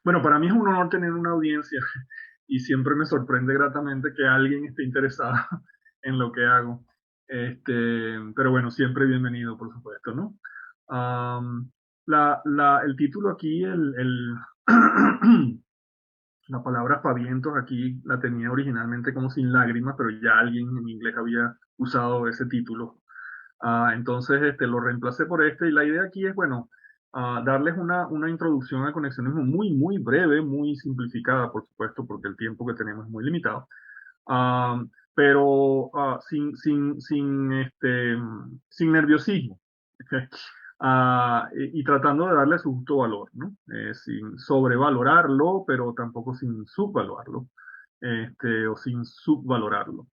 Bueno, para mí es un honor tener una audiencia y siempre me sorprende gratamente que alguien esté interesado en lo que hago. Pero bueno, siempre bienvenido, por supuesto, ¿no? Am, el título aquí, la palabra Fabientos aquí la tenía originalmente como sin lágrimas, pero ya alguien en inglés había usado ese título. Entonces lo reemplacé por este y la idea aquí es, bueno, darles una introducción al conexionismo muy, muy breve, muy simplificada, por supuesto, porque el tiempo que tenemos es muy limitado, ah, pero sin nerviosismo. Y tratando de darle su justo valor, ¿no? Sin sobrevalorarlo, pero tampoco sin subvalorarlo, o sin subvalorarlo.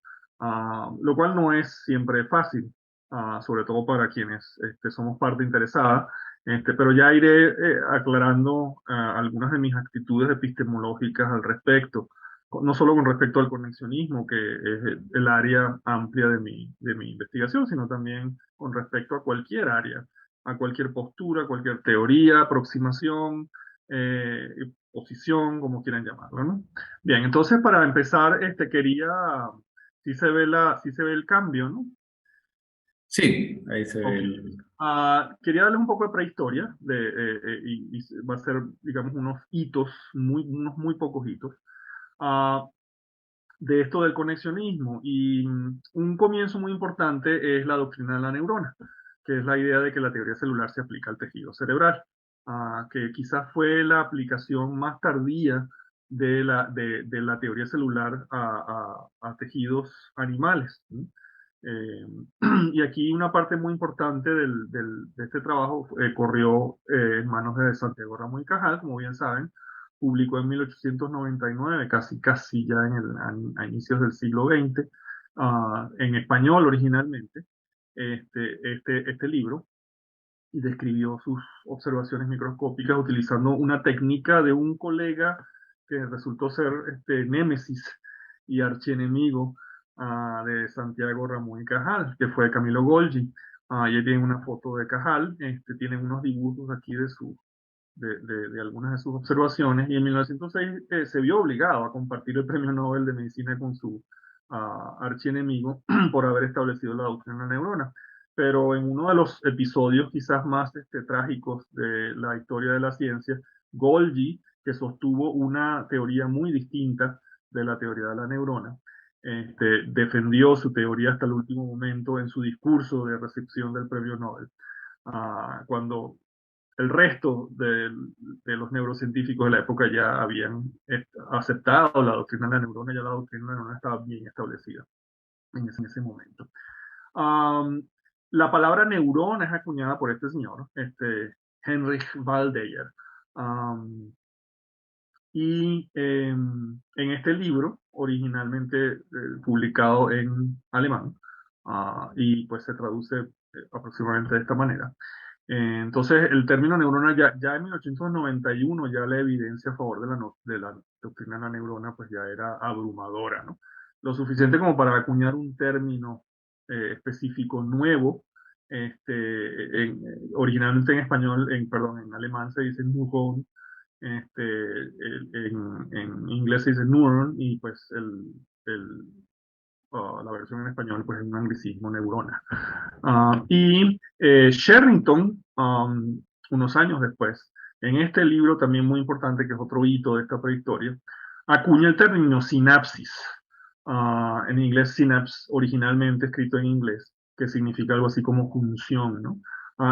Lo cual no es siempre fácil, sobre todo para quienes somos parte interesada, pero ya iré aclarando algunas de mis actitudes epistemológicas al respecto, no solo con respecto al conexionismo, que es el área amplia de mi investigación, sino también con respecto a cualquier área, a cualquier postura, cualquier teoría, aproximación, posición, como quieran llamarlo, ¿no? Bien, entonces para empezar, si se ve el cambio, ¿no? Sí, ahí se ve Ok. Quería darles un poco de prehistoria y va a ser, digamos, unos muy pocos hitos. Ah, de esto del conexionismo. Y un comienzo muy importante es la doctrina de la neurona, que es la idea de que la teoría celular se aplica al tejido cerebral, que quizás fue la aplicación más tardía de la teoría celular a tejidos animales, ¿sí? Eh, y aquí una parte muy importante de este trabajo corrió en manos de Santiago Ramón y Cajal, como bien saben, publicó en 1899, casi ya a inicios del siglo XX, en español originalmente, este libro, y describió sus observaciones microscópicas utilizando una técnica de un colega que resultó ser némesis y archienemigo de Santiago Ramón y Cajal, que fue Camilo Golgi. Ahí tienen una foto de Cajal, tienen unos dibujos aquí de algunas de sus observaciones, y en 1906 se vio obligado a compartir el premio Nobel de Medicina con su archienemigo por haber establecido la doctrina de la neurona. Pero en uno de los episodios quizás más trágicos de la historia de la ciencia, Golgi, que sostuvo una teoría muy distinta de la teoría de la neurona, defendió su teoría hasta el último momento en su discurso de recepción del premio Nobel. Cuando el resto de los neurocientíficos de la época ya habían aceptado la doctrina de la neurona, ya la doctrina de la neurona estaba bien establecida en ese momento. Um, la palabra neurona es acuñada por este señor, Heinrich Waldeyer. En este libro, originalmente publicado en alemán, y pues se traduce aproximadamente de esta manera. Entonces, el término neurona ya en 1891 ya la evidencia a favor de la doctrina de la neurona pues ya era abrumadora, ¿no? Lo suficiente como para acuñar un término específico nuevo. Originalmente en español, perdón, en alemán se dice Neuron, en inglés se dice neuron y pues la versión en español pues es un anglicismo, neurona. Sherrington, unos años después, en este libro también muy importante, que es otro hito de esta prehistoria, acuña el término sinapsis, en inglés synapse, originalmente escrito en inglés, que significa algo así como función, ¿no?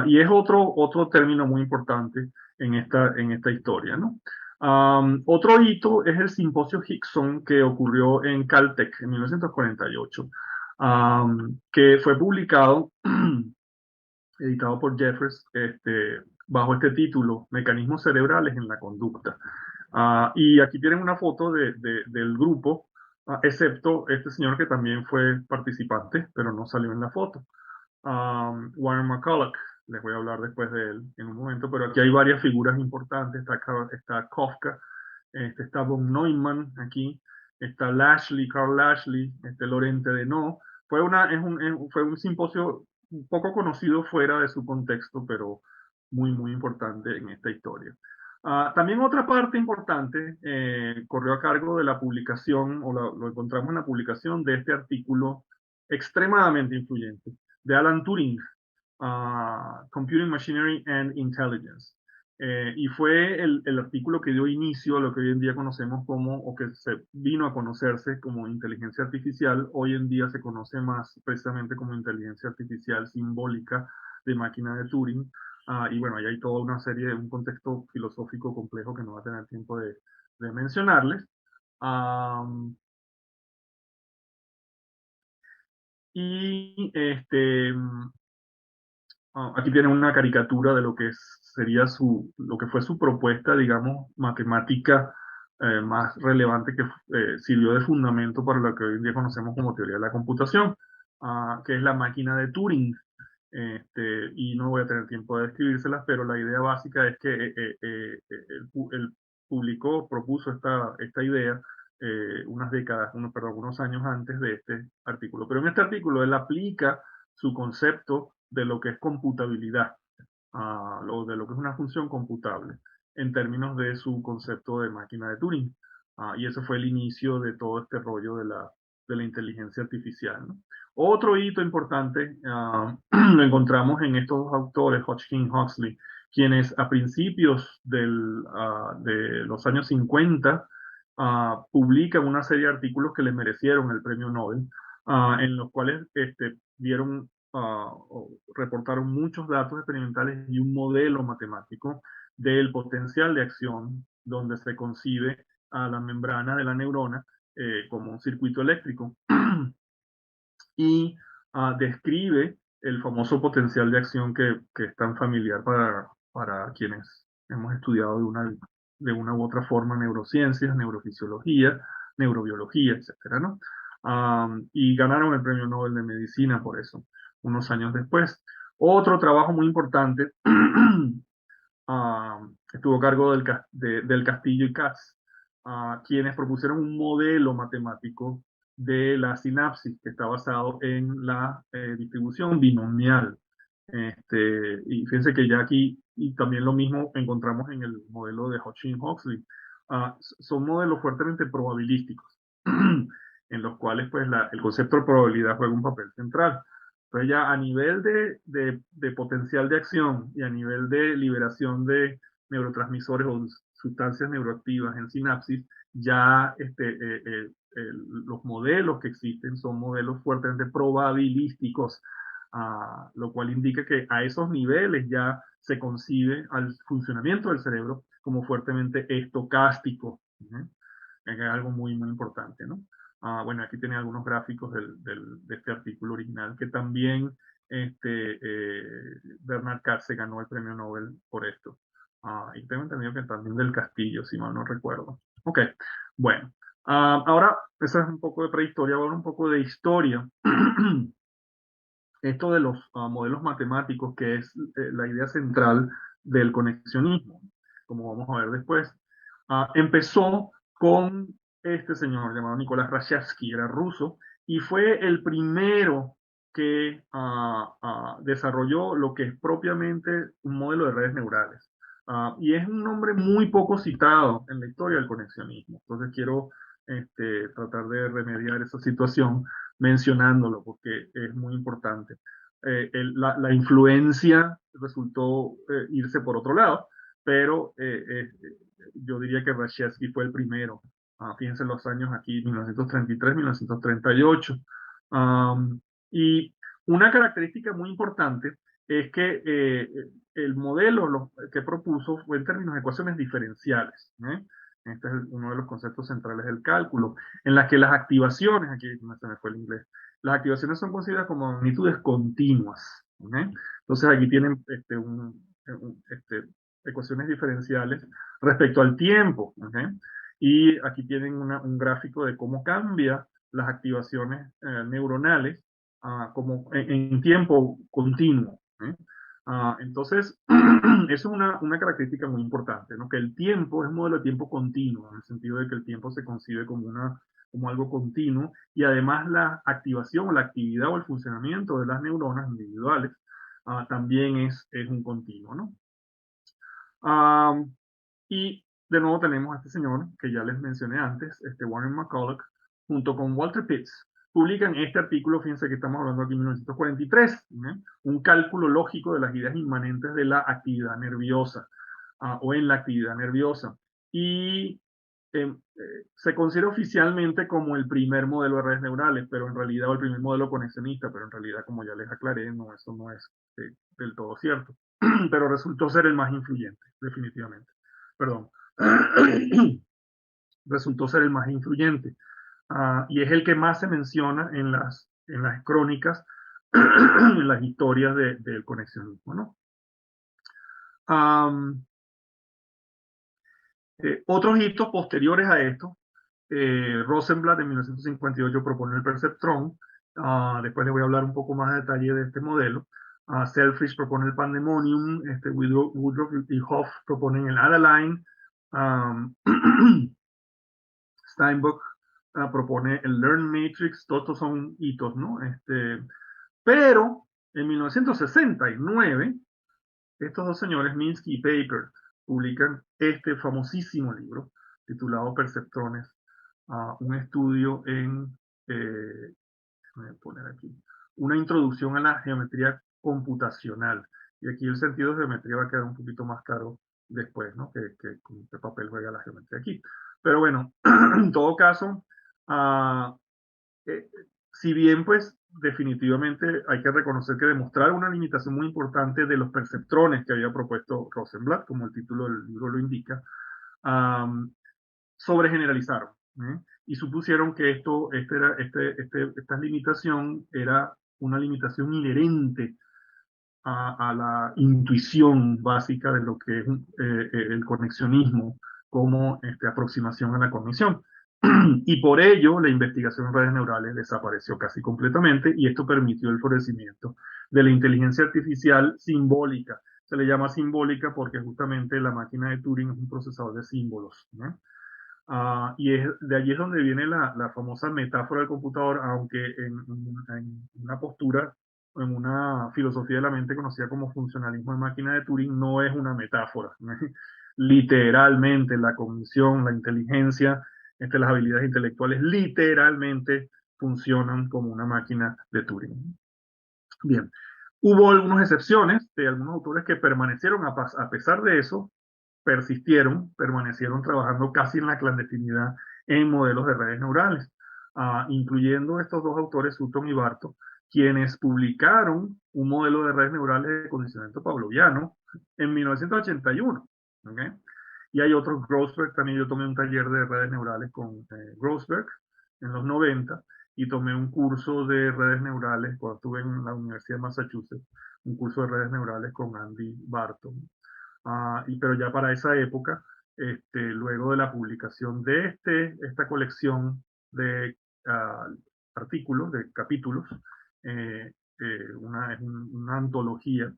Y es otro término muy importante en esta historia, ¿no? Otro hito es el simposio Hickson que ocurrió en Caltech en 1948, que fue publicado, editado por Jeffers, bajo este título, Mecanismos cerebrales en la conducta. Y aquí tienen una foto del grupo, excepto este señor que también fue participante, pero no salió en la foto, Warren McCulloch, les voy a hablar después de él en un momento, pero aquí hay varias figuras importantes. Está Kafka, está von Neumann aquí, está Lashley, Carl Lashley, Lorente de No. Fue un simposio un poco conocido fuera de su contexto, pero muy, muy importante en esta historia. También otra parte importante corrió a cargo de la publicación, lo encontramos en la publicación de este artículo extremadamente influyente de Alan Turing, Computing Machinery and Intelligence. Y fue el artículo que dio inicio a lo que hoy en día conocemos como, o que se vino a conocerse como inteligencia artificial. Hoy en día se conoce más precisamente como inteligencia artificial simbólica de máquina de Turing. Y bueno, ahí hay toda una serie, un contexto filosófico complejo que no va a tener tiempo de mencionarles. Y aquí tienen una caricatura de lo que sería lo que fue su propuesta, digamos, matemática más relevante que sirvió de fundamento para lo que hoy en día conocemos como teoría de la computación, que es la máquina de Turing. Y no voy a tener tiempo de describírselas, pero la idea básica es que él propuso esta idea unas décadas, perdón, unos años antes de este artículo. Pero en este artículo él aplica su concepto de lo que es computabilidad, de lo que es una función computable, en términos de su concepto de máquina de Turing. Y ese fue el inicio de todo este rollo de la inteligencia artificial, ¿no? Otro hito importante lo encontramos en estos dos autores, Hodgkin y Huxley, quienes a principios de los años 50 publican una serie de artículos que le merecieron el premio Nobel, en los cuales dieron o reportaron muchos datos experimentales y un modelo matemático del potencial de acción donde se concibe a la membrana de la neurona como un circuito eléctrico y describe el famoso potencial de acción que es tan familiar para quienes hemos estudiado de una u otra forma neurociencias, neurofisiología, neurobiología, etcétera, ¿no? Y ganaron el Premio Nobel de Medicina por eso, unos años después. Otro trabajo muy importante estuvo a cargo del Castillo y Katz, quienes propusieron un modelo matemático de la sinapsis que está basado en la distribución binomial. Y fíjense que ya aquí, y también lo mismo encontramos en el modelo de Hodgkin-Huxley, son modelos fuertemente probabilísticos, en los cuales pues, el concepto de probabilidad juega un papel central. Entonces ya a nivel de potencial de acción y a nivel de liberación de neurotransmisores o sustancias neuroactivas en sinapsis, ya los modelos que existen son modelos fuertemente probabilísticos, lo cual indica que a esos niveles ya se concibe al funcionamiento del cerebro como fuertemente estocástico, ¿no? Es algo muy, muy importante, ¿no? Bueno, aquí tiene algunos gráficos de este artículo original que también Bernard Katz se ganó el premio Nobel por esto. Y tengo entendido que también del Castillo, si mal no recuerdo. Ok, bueno. Ahora, esa es un poco de prehistoria, ahora un poco de historia. Esto de los modelos matemáticos, que es la idea central del conexionismo, como vamos a ver después, empezó con este señor llamado Nicolás Rashevsky, era ruso, y fue el primero que desarrolló lo que es propiamente un modelo de redes neurales. Y es un nombre muy poco citado en la historia del conexionismo. Entonces quiero tratar de remediar esa situación mencionándolo porque es muy importante. La influencia resultó irse por otro lado, pero yo diría que Rashevsky fue el primero. Fíjense los años aquí, 1933, 1938. Y una característica muy importante es que el modelo que propuso fue en términos de ecuaciones diferenciales. Este es uno de los conceptos centrales del cálculo, en las que las activaciones, aquí se me fue el inglés, las activaciones son consideradas como magnitudes continuas. Entonces aquí tienen ecuaciones diferenciales respecto al tiempo. Y aquí tienen un gráfico de cómo cambia las activaciones neuronales como en tiempo continuo. Entonces, eso es una característica muy importante, ¿no? Que el tiempo es un modelo de tiempo continuo, en el sentido de que el tiempo se concibe como algo continuo, y además la activación o la actividad o el funcionamiento de las neuronas individuales también es un continuo, ¿no? Y de nuevo tenemos a este señor que ya les mencioné antes, Warren McCulloch, junto con Walter Pitts, publican este artículo, fíjense que estamos hablando aquí en 1943, ¿no? Un cálculo lógico de las ideas inmanentes de la actividad nerviosa o en la actividad nerviosa. Y se considera oficialmente como el primer modelo de redes neurales, pero en realidad, o el primer modelo conexionista, pero en realidad, como ya les aclaré, no, eso no es del todo cierto. Pero resultó ser el más influyente, definitivamente. Perdón. Resultó ser el más influyente. Y es el que más se menciona en las crónicas, en las historias del conexionismo, ¿no? Otros hitos posteriores a esto, Rosenblatt en 1958 propone el perceptrón. Después les voy a hablar un poco más de detalle de este modelo. Selfridge propone el pandemonium. Woodruff y Hoff proponen el Adaline. um, Steinbock propone el Learn Matrix. Todos son hitos, ¿no? Pero en 1969 estos dos señores, Minsky y Paper, publican este famosísimo libro titulado Perceptrones, un estudio voy a poner aquí, una introducción a la geometría computacional. Y aquí el sentido de geometría va a quedar un poquito más claro después, ¿no? Que con qué papel juega la geometría aquí. Pero bueno, en todo caso, uh, eh, si bien pues definitivamente hay que reconocer que demostrar una limitación muy importante de los perceptrones que había propuesto Rosenblatt, como el título del libro lo indica, sobregeneralizaron, ¿eh? Y supusieron que esta limitación era una limitación inherente a la intuición básica de lo que es el conexionismo como aproximación a la cognición. Y por ello la investigación en redes neurales desapareció casi completamente y esto permitió el florecimiento de la inteligencia artificial simbólica. Se le llama simbólica porque justamente la máquina de Turing es un procesador de símbolos, ¿no? Y de allí es donde viene la famosa metáfora del computador, aunque en una postura, en una filosofía de la mente conocida como funcionalismo de máquina de Turing, no es una metáfora, ¿no? Literalmente la cognición, la inteligencia, las habilidades intelectuales, literalmente funcionan como una máquina de Turing. Bien, hubo algunas excepciones de algunos autores que permanecieron a pesar de eso, permanecieron trabajando casi en la clandestinidad en modelos de redes neurales, incluyendo estos dos autores, Sutton y Barto, quienes publicaron un modelo de redes neurales de condicionamiento pavloviano en 1981. ¿Okay? Y hay otros, Grossberg, también yo tomé un taller de redes neurales con Grossberg en los 90 y tomé un curso de redes neurales cuando estuve en la Universidad de Massachusetts, un curso de redes neurales con Andy Barton. Pero ya para esa época, luego de la publicación de esta colección de artículos, de capítulos, una antología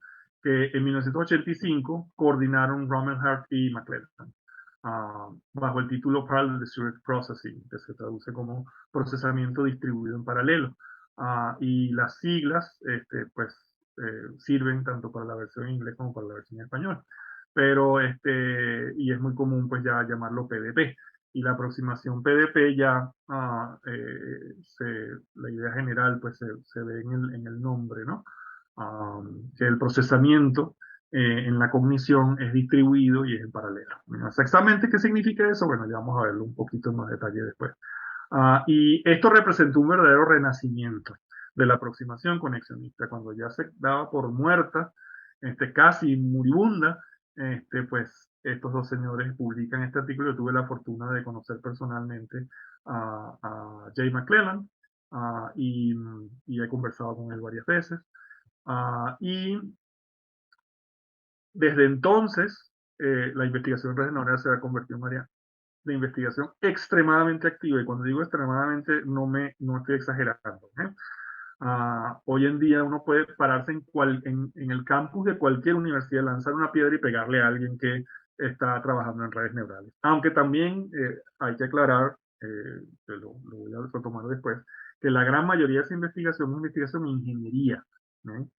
que en 1985 coordinaron Rumelhart y McClellan, bajo el título Parallel Distributed Processing, que se traduce como procesamiento distribuido en paralelo. Y las siglas, pues, sirven tanto para la versión en inglés como para la versión en español. Pero, y es muy común, pues, ya llamarlo PDP. Y la aproximación PDP ya, la idea general, pues, se ve en el nombre, ¿no? Que el procesamiento en la cognición es distribuido y es en paralelo. Exactamente qué significa eso, bueno, ya vamos a verlo un poquito en más detalle después. Y esto representó un verdadero renacimiento de la aproximación conexionista, cuando ya se daba por muerta, casi moribunda, pues estos dos señores publican este artículo. Yo tuve la fortuna de conocer personalmente a Jay McClellan y he conversado con él varias veces. Y desde entonces, la investigación en redes neuronales se ha convertido en un área de investigación extremadamente activa. Y cuando digo extremadamente, no estoy exagerando, ¿eh? Hoy en día uno puede pararse en el campus de cualquier universidad, lanzar una piedra y pegarle a alguien que está trabajando en redes neurales. Aunque también hay que aclarar, que lo voy a retomar después, que la gran mayoría de esa investigación es investigación en ingeniería, ¿no?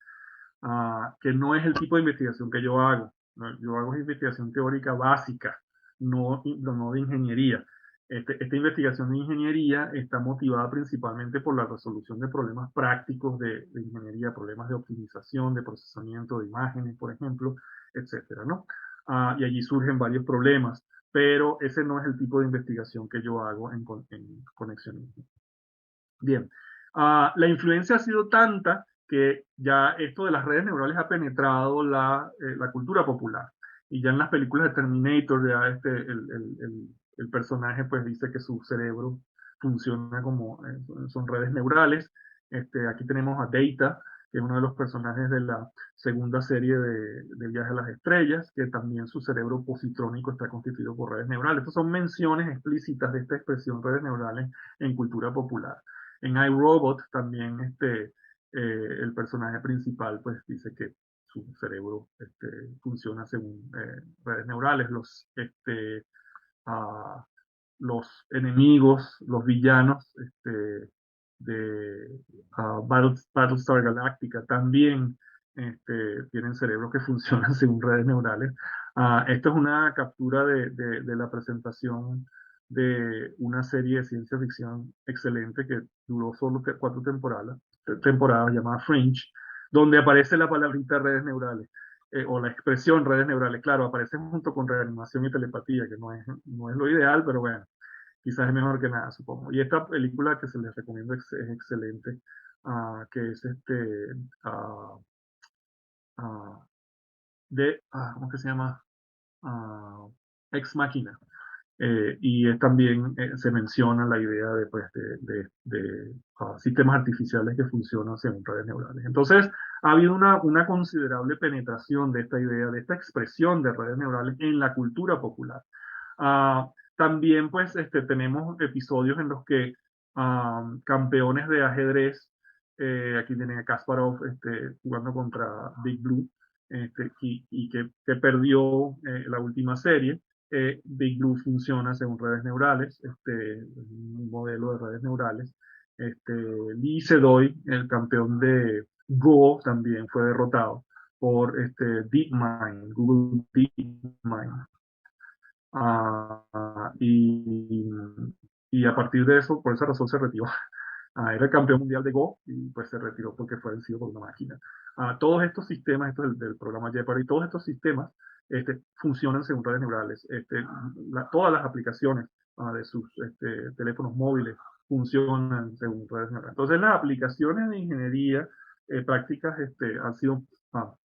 Que no es el tipo de investigación que yo hago, ¿no? Yo hago investigación teórica básica, no de ingeniería. Esta investigación de ingeniería está motivada principalmente por la resolución de problemas prácticos de ingeniería, problemas de optimización, de procesamiento de imágenes, por ejemplo, etcétera, ¿no? Y allí surgen varios problemas, pero ese no es el tipo de investigación que yo hago en conexionismo. Bien, la influencia ha sido tanta que ya esto de las redes neurales ha penetrado la cultura popular. Y ya en las películas de Terminator, ya el personaje pues dice que su cerebro funciona como, son redes neurales. Aquí tenemos a Data, que es uno de los personajes de la segunda serie de Viaje a las Estrellas, que también su cerebro positrónico está constituido por redes neurales. Estas son menciones explícitas de esta expresión redes neurales en cultura popular. En iRobot también el personaje principal pues dice que su cerebro funciona según redes neurales. Uh, los enemigos, los villanos de Battlestar Galactica también tienen cerebros que funcionan según redes neurales. Esto es una captura de la presentación de una serie de ciencia ficción excelente que duró solo 4 temporadas llamada Fringe, donde aparece la palabrita redes neurales. O la expresión redes neurales, claro, aparece junto con reanimación y telepatía, que no es lo ideal, pero bueno, quizás es mejor que nada, supongo. Y esta película que se les recomiendo es excelente, que es uh, uh, ¿cómo que se llama? Ex Machina. Y también se menciona la idea de, pues, de sistemas artificiales que funcionan según redes neurales. Entonces, ha habido una considerable penetración de esta idea, de esta expresión de redes neurales en la cultura popular. También, pues, tenemos episodios en los que campeones de ajedrez, aquí tienen a Kasparov jugando contra Big Blue, y que perdió la última serie. Big Blue funciona según redes neurales, un modelo de redes neurales. Lee Sedol, el campeón de Go, también fue derrotado por DeepMind, Google DeepMind. Y a partir de eso, por esa razón se retiró. Era el campeón mundial de Go y pues se retiró porque fue vencido por una máquina. Todos estos sistemas, esto del programa Jeopardy, todos estos sistemas funcionan según redes neurales. Todas las aplicaciones de sus teléfonos móviles funcionan según redes neurales. Entonces las aplicaciones de ingeniería prácticas han sido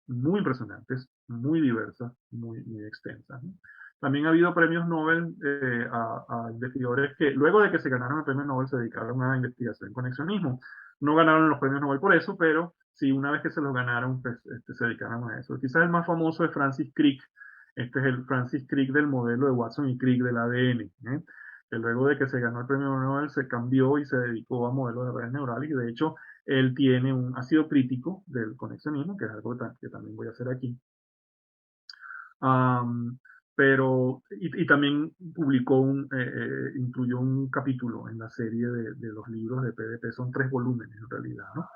muy impresionantes, muy diversas, muy extensas, ¿no? También ha habido premios Nobel a investigadores que luego de que se ganaron el premio Nobel se dedicaron a investigación en conexionismo. No ganaron los premios Nobel por eso, pero sí, una vez que se los ganaron, pues se dedicaron a eso. Quizás el más famoso es Francis Crick. Este es el Francis Crick del modelo de Watson y Crick del ADN, que luego de que se ganó el premio Nobel se cambió y se dedicó a modelos de redes neurales y de hecho él ha sido crítico del conexionismo, que es algo que también voy a hacer aquí. Um, y también incluyó un capítulo en la serie de los libros de PDP, son 3 volúmenes en realidad, ¿no?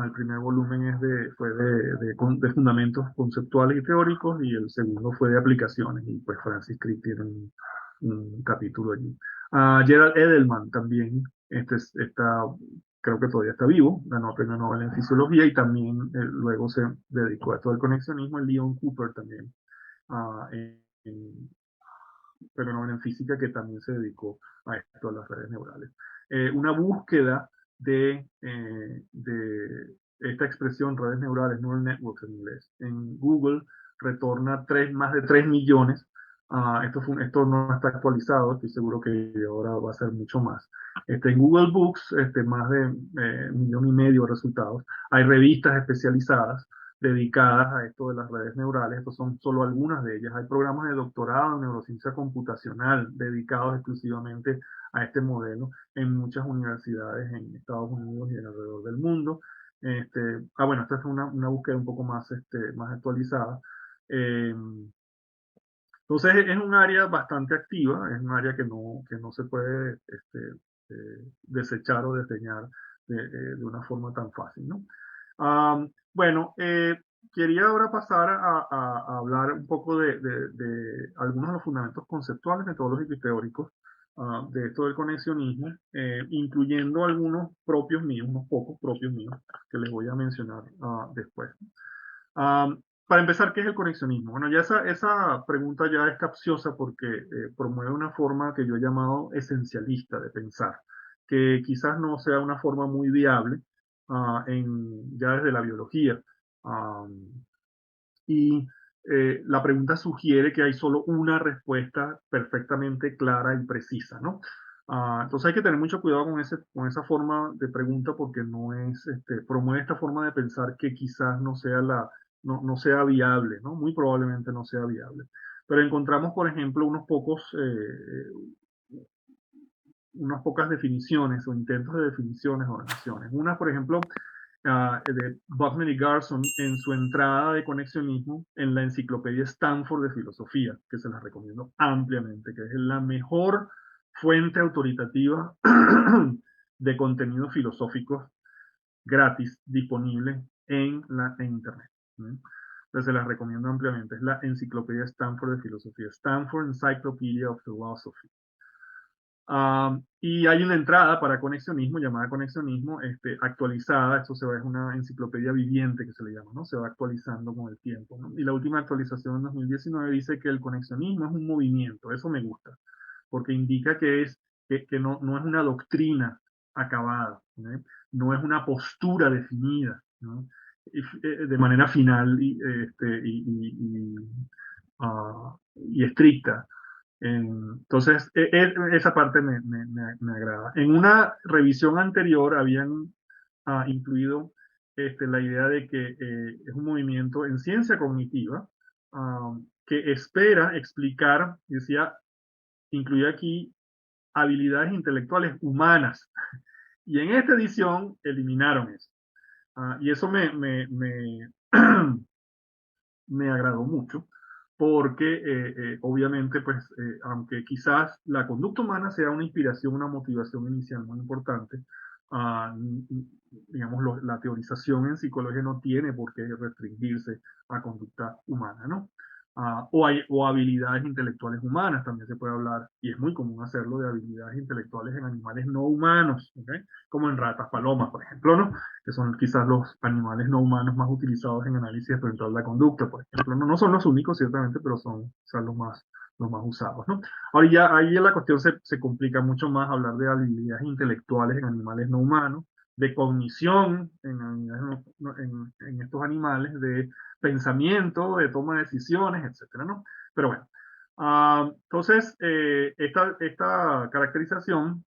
El primer volumen fue de fundamentos conceptuales y teóricos y el segundo fue de aplicaciones y pues Francis Crick tiene un capítulo allí. Gerald Edelman también creo que todavía está vivo, ganó el premio Nobel en Fisiología y también luego se dedicó a esto del conexionismo. Leon Cooper también pero no en física, que también se dedicó a esto, a las redes neurales. Una búsqueda de esta expresión, redes neurales, neural networks en inglés, en Google retorna más de 3 millones. Esto no está actualizado, estoy seguro que ahora va a ser mucho más. En Google Books, más de 1,5 millones de resultados. Hay revistas especializadas dedicadas a esto de las redes neurales. Estos son solo algunas de ellas. Hay programas de doctorado en neurociencia computacional dedicados exclusivamente a este modelo en muchas universidades en Estados Unidos y alrededor del mundo. Bueno, esta es una búsqueda un poco más, más actualizada. Eh, entonces es un área bastante activa, es un área que no se puede desechar o desdeñar de una forma tan fácil, ¿no? Bueno, quería ahora pasar a hablar un poco de algunos de los fundamentos conceptuales, metodológicos y teóricos de esto del conexionismo, incluyendo algunos propios míos, unos pocos propios míos, que les voy a mencionar después. Para empezar, ¿qué es el conexionismo? Bueno, ya esa pregunta ya es capciosa porque promueve una forma que yo he llamado esencialista de pensar, que quizás no sea una forma muy viable ya desde la biología. Ah, y la pregunta sugiere que hay solo una respuesta perfectamente clara y precisa, ¿no? Entonces hay que tener mucho cuidado con esa forma de pregunta porque no es, promueve esta forma de pensar que quizás no sea viable, ¿no? Muy probablemente no sea viable. Pero encontramos, por ejemplo, unas pocas definiciones o intentos de definiciones o oraciones. Una, por ejemplo, de Buckner y Garson en su entrada de conexionismo en la enciclopedia Stanford de Filosofía, que se las recomiendo ampliamente, que es la mejor fuente autoritativa de contenidos filosóficos gratis disponible en Internet. Entonces se las recomiendo ampliamente. Es la enciclopedia Stanford de Filosofía, Stanford Encyclopedia of Philosophy. Y hay una entrada para conexionismo, llamada conexionismo, actualizada. Esto es una enciclopedia viviente que se le llama, ¿no? Se va actualizando con el tiempo, ¿no? Y la última actualización en 2019 dice que el conexionismo es un movimiento. Eso me gusta, porque indica que no es una doctrina acabada, ¿no? No es una postura definida, ¿no? De manera final y estricta. Entonces, esa parte me agrada. En una revisión anterior habían incluido la idea de que es un movimiento en ciencia cognitiva que espera explicar, decía, incluye aquí habilidades intelectuales humanas. Y en esta edición eliminaron eso. Y eso me agradó mucho porque obviamente, pues, aunque quizás la conducta humana sea una inspiración, una motivación inicial muy importante, digamos, la teorización en psicología no tiene por qué restringirse a conducta humana, ¿no? O habilidades intelectuales humanas, también se puede hablar, y es muy común hacerlo, de habilidades intelectuales en animales no humanos, ¿okay? Como en ratas, palomas, por ejemplo, ¿no? Que son quizás los animales no humanos más utilizados en análisis experimental de la conducta, por ejemplo. No son los únicos, ciertamente, pero son, o sea, los más usados, ¿no? Ahora ya ahí la cuestión se complica mucho más hablar de habilidades intelectuales en animales no humanos, de cognición en estos animales, de pensamiento, de toma de decisiones, etcétera, ¿no? Pero bueno, entonces, esta caracterización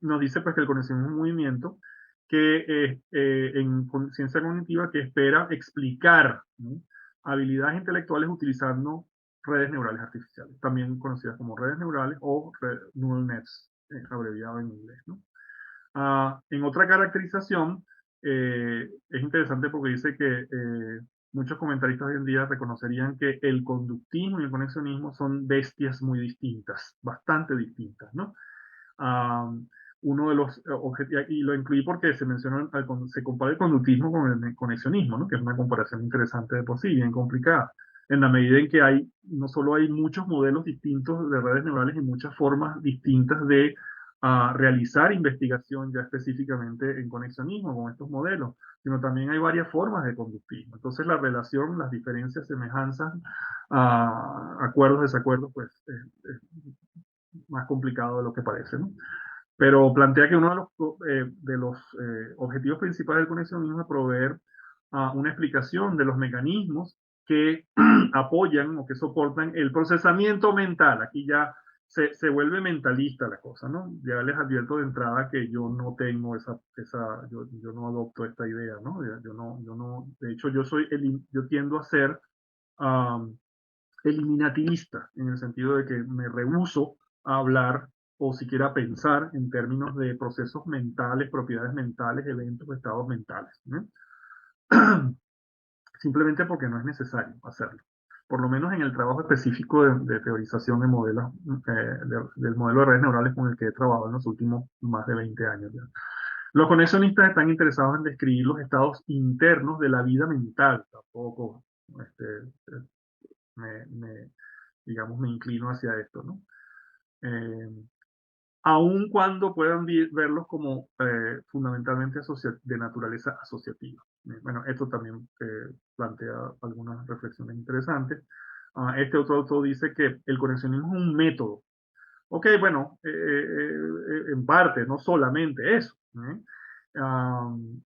nos dice pues que el conocimiento es un movimiento que en ciencia ciencia cognitiva que espera explicar, ¿no? Habilidades intelectuales utilizando redes neurales artificiales, también conocidas como redes neurales o neural nets, abreviado en inglés, ¿no? En otra caracterización, es interesante porque dice que muchos comentaristas hoy en día reconocerían que el conductismo y el conexionismo son bestias muy distintas, bastante distintas, ¿no? Uno de los objetivos, y lo incluí porque se menciona, se compara el conductismo con el conexionismo, ¿no? Que es una comparación interesante de por sí, bien complicada, en la medida en que no solo hay muchos modelos distintos de redes neurales y muchas formas distintas de realizar investigación ya específicamente en conexionismo con estos modelos, sino también hay varias formas de conductismo. Entonces la relación, las diferencias, semejanzas, acuerdos, desacuerdos, pues es más complicado de lo que parece, ¿no? Pero plantea que uno de los objetivos principales del conexionismo es proveer una explicación de los mecanismos que apoyan o que soportan el procesamiento mental. Aquí ya se vuelve mentalista la cosa, ¿no? Ya les advierto de entrada que yo no tengo yo no adopto esta idea, ¿no? Yo no, de hecho yo tiendo a ser um, eliminativista, en el sentido de que me rehúso a hablar o siquiera pensar en términos de procesos mentales, propiedades mentales, eventos, estados mentales, ¿no? Simplemente porque no es necesario hacerlo. Por lo menos en el trabajo específico de teorización de modelos, del modelo de redes neurales con el que he trabajado en los últimos más de 20 años ya. Los conexionistas están interesados en describir los estados internos de la vida mental. Tampoco este, digamos, me inclino hacia esto, ¿no? Eh, Aun cuando puedan verlos como fundamentalmente de naturaleza asociativa. Bueno, esto también plantea algunas reflexiones interesantes. Este otro autor dice que el conexionismo es un método. Ok, bueno, en parte, no solamente eso. Um,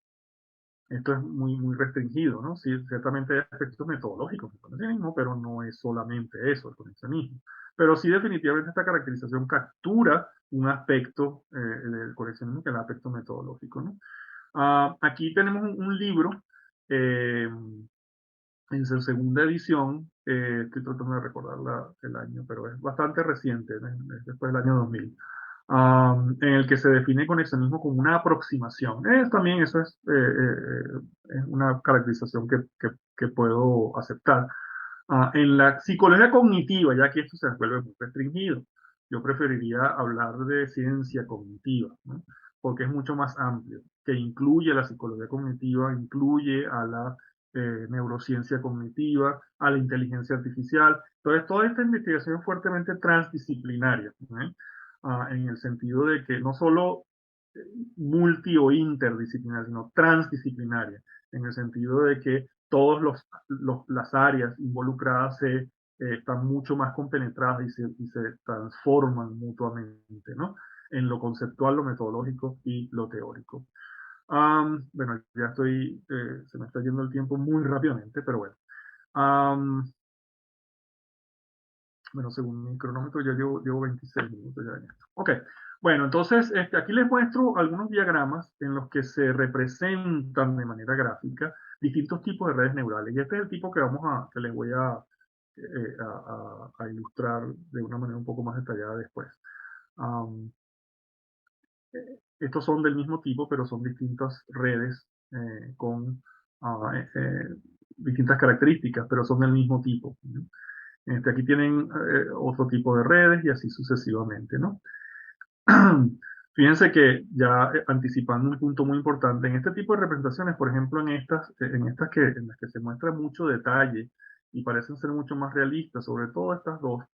Esto es muy restringido, ¿no? Sí, ciertamente hay aspectos metodológicos del conexionismo, pero no es solamente eso, el conexionismo. Pero sí, definitivamente esta caracterización captura un aspecto del conexionismo, que es el aspecto metodológico, ¿no? Aquí tenemos un libro en su segunda edición, estoy tratando de recordar el año, pero es bastante reciente, es después del año 2000, en el que se define conexionismo como una aproximación. También eso es una caracterización que puedo aceptar. En la psicología cognitiva, ya que esto se vuelve muy restringido, yo preferiría hablar de ciencia cognitiva, ¿no? Porque es mucho más amplio, que incluye la psicología cognitiva, incluye a la neurociencia cognitiva, a la inteligencia artificial. Entonces, toda esta investigación es fuertemente transdisciplinaria, ¿no? En el sentido de que no solo multi o interdisciplinaria, sino transdisciplinaria, en el sentido de que todas las áreas involucradas están mucho más compenetradas y se transforman mutuamente, ¿no? En lo conceptual, lo metodológico y lo teórico. Bueno, ya se me está yendo el tiempo muy rápidamente, pero bueno. Bueno, según mi cronómetro ya llevo 26 minutos ya en esto. Ok, bueno, entonces aquí les muestro algunos diagramas en los que se representan de manera gráfica distintos tipos de redes neurales. Y este es el tipo que les voy a ilustrar de una manera un poco más detallada después. Um, Estos son del mismo tipo, pero son distintas redes con distintas características, pero son del mismo tipo, ¿no? Aquí tienen otro tipo de redes y así sucesivamente, ¿no? Fíjense que anticipando un punto muy importante, en este tipo de representaciones, por ejemplo, en las que se muestra mucho detalle y parecen ser mucho más realistas, sobre todo estas dos,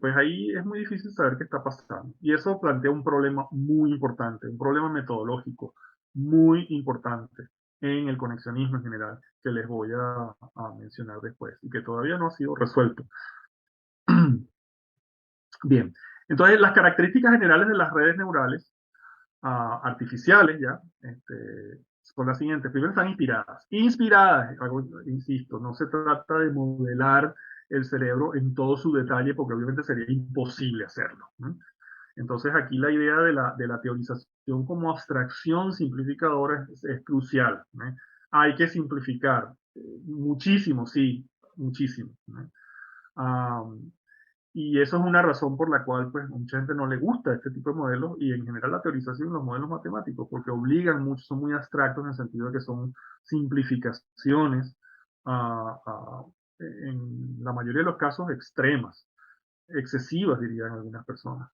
pues ahí es muy difícil saber qué está pasando. Y eso plantea un problema muy importante, un problema metodológico muy importante en el conexionismo en general, que les voy a mencionar después y que todavía no ha sido resuelto. Bien, entonces las características generales de las redes neurales artificiales ya son las siguientes. Primero están inspiradas. Inspiradas, insisto, no se trata de modelar el cerebro en todo su detalle porque obviamente sería imposible hacerlo, ¿no? Entonces aquí la idea de la teorización como abstracción simplificadora es crucial, ¿no? Hay que simplificar muchísimo, sí, muchísimo, ¿no? Y eso es una razón por la cual pues mucha gente no le gusta este tipo de modelos y en general la teorización y los modelos matemáticos, porque obligan mucho, son muy abstractos en el sentido de que son simplificaciones en la mayoría de los casos extremas, excesivas dirían algunas personas,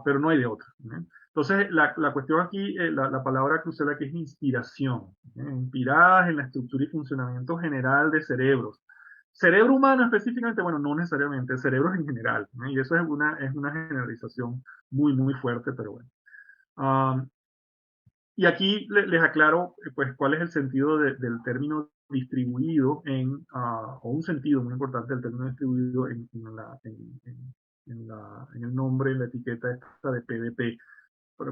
pero no hay de otra, ¿no? Entonces la cuestión aquí, la palabra crucial aquí es inspiración, ¿no? Inspiradas en la estructura y funcionamiento general de cerebros. Cerebro humano específicamente, bueno, no necesariamente, cerebros en general, ¿no? Y eso es una generalización muy fuerte, pero bueno. Um, y aquí les aclaro, pues, cuál es el sentido del término distribuido o un sentido muy importante del término distribuido en el nombre, en la etiqueta esta de PDP,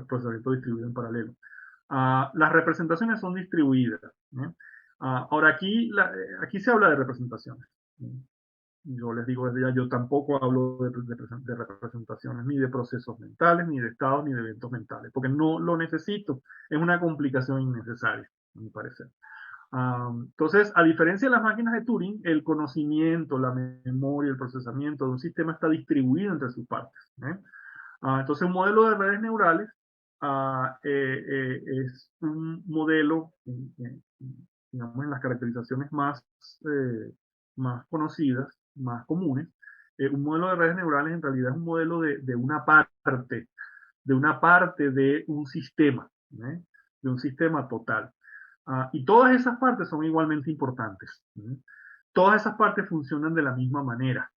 procesamiento distribuido en paralelo. Las representaciones son distribuidas, ¿no? Ahora, aquí se habla de representaciones, ¿no? Yo les digo desde ya, yo tampoco hablo de representaciones, ni de procesos mentales, ni de estados, ni de eventos mentales, porque no lo necesito. Es una complicación innecesaria, a mi parecer. Entonces, a diferencia de las máquinas de Turing, el conocimiento, la memoria, el procesamiento de un sistema está distribuido entre sus partes, ¿eh? Entonces, un modelo de redes neurales es un modelo, digamos, en las caracterizaciones más conocidas, más comunes. Un modelo de redes neurales en realidad es un modelo de un sistema, ¿eh? De un sistema total. Y todas esas partes son igualmente importantes. Todas esas partes funcionan de la misma manera.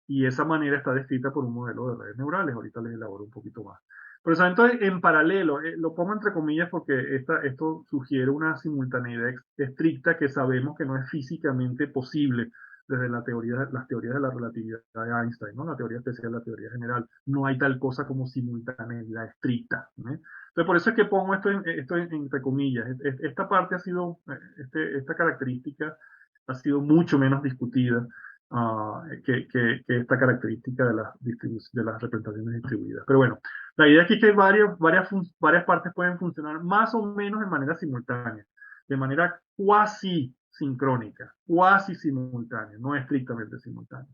Y esa manera está descrita por un modelo de redes neurales. Ahorita les elaboro un poquito más. Pero ¿saben? Entonces, en paralelo, lo pongo entre comillas porque esto sugiere una simultaneidad estricta que sabemos que no es físicamente posible desde las teorías de la relatividad de Einstein, ¿no? La teoría especial, la teoría general. No hay tal cosa como simultaneidad estricta. Entonces, por eso es que pongo esto entre comillas. Esta parte ha sido, esta característica ha sido mucho menos discutida que esta característica de las representaciones distribuidas. Pero bueno, la idea aquí es que varias partes pueden funcionar más o menos de manera simultánea, de manera cuasi sincrónica, cuasi simultánea, no estrictamente simultánea.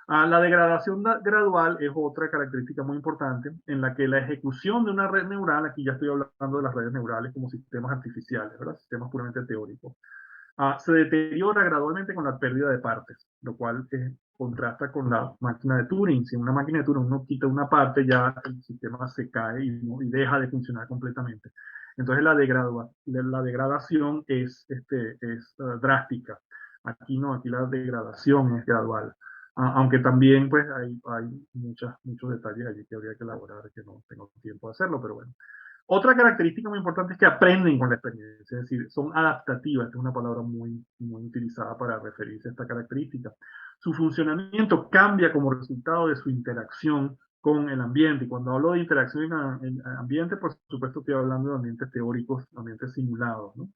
La degradación gradual es otra característica muy importante en la que la ejecución de una red neural, aquí ya estoy hablando de las redes neurales como sistemas artificiales, ¿verdad? Sistemas puramente teóricos, se deteriora gradualmente con la pérdida de partes, lo cual contrasta con la máquina de Turing. Si en una máquina de Turing uno quita una parte, ya el sistema se cae y deja de funcionar completamente. Entonces la degradación es drástica. Aquí no, aquí la degradación es gradual. Aunque también pues hay muchos detalles allí que habría que elaborar, que no tengo tiempo de hacerlo, pero bueno. Otra característica muy importante es que aprenden con la experiencia, es decir, son adaptativas, que es una palabra muy utilizada para referirse a esta característica. Su funcionamiento cambia como resultado de su interacción con el ambiente. Y cuando hablo de interacción en ambiente, por supuesto estoy hablando de ambientes teóricos, ambientes simulados, ¿no?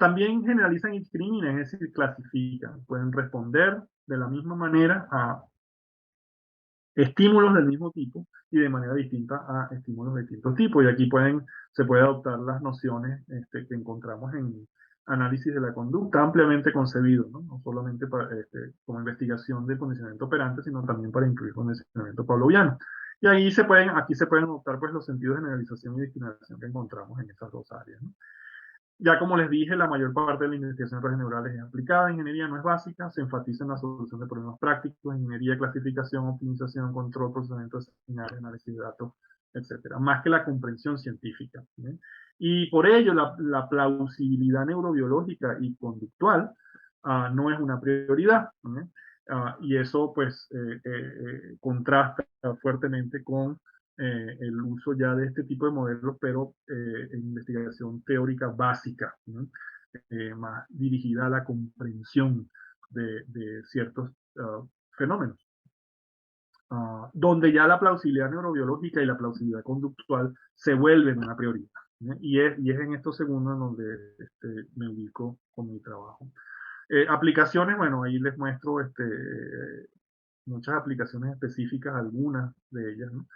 También generalizan y discriminan, es decir, clasifican. Pueden responder de la misma manera a estímulos del mismo tipo y de manera distinta a estímulos de distintos tipos. Y aquí se puede adoptar las nociones que encontramos en análisis de la conducta ampliamente concebido, ¿no? No solamente como investigación de condicionamiento operante, sino también para incluir condicionamiento pavloviano. Y aquí se pueden adoptar pues, los sentidos de generalización y discriminación que encontramos en esas dos áreas, ¿no? Ya como les dije, la mayor parte de la investigación en redes neurales es aplicada, ingeniería no es básica, se enfatiza en la solución de problemas prácticos, ingeniería, clasificación, optimización, control, procesamiento de señales, análisis de datos, etcétera, más que la comprensión científica. ¿Sí? Y por ello, la plausibilidad neurobiológica y conductual no es una prioridad. ¿Sí? Y eso, pues, contrasta fuertemente con el uso ya de este tipo de modelos, pero en investigación teórica básica, ¿no? Más dirigida a la comprensión de ciertos fenómenos, donde ya la plausibilidad neurobiológica y la plausibilidad conductual se vuelven una prioridad. ¿No? Y es en estos segundos donde me ubico con mi trabajo. Aplicaciones, bueno, ahí les muestro muchas aplicaciones específicas, algunas de ellas, ¿no?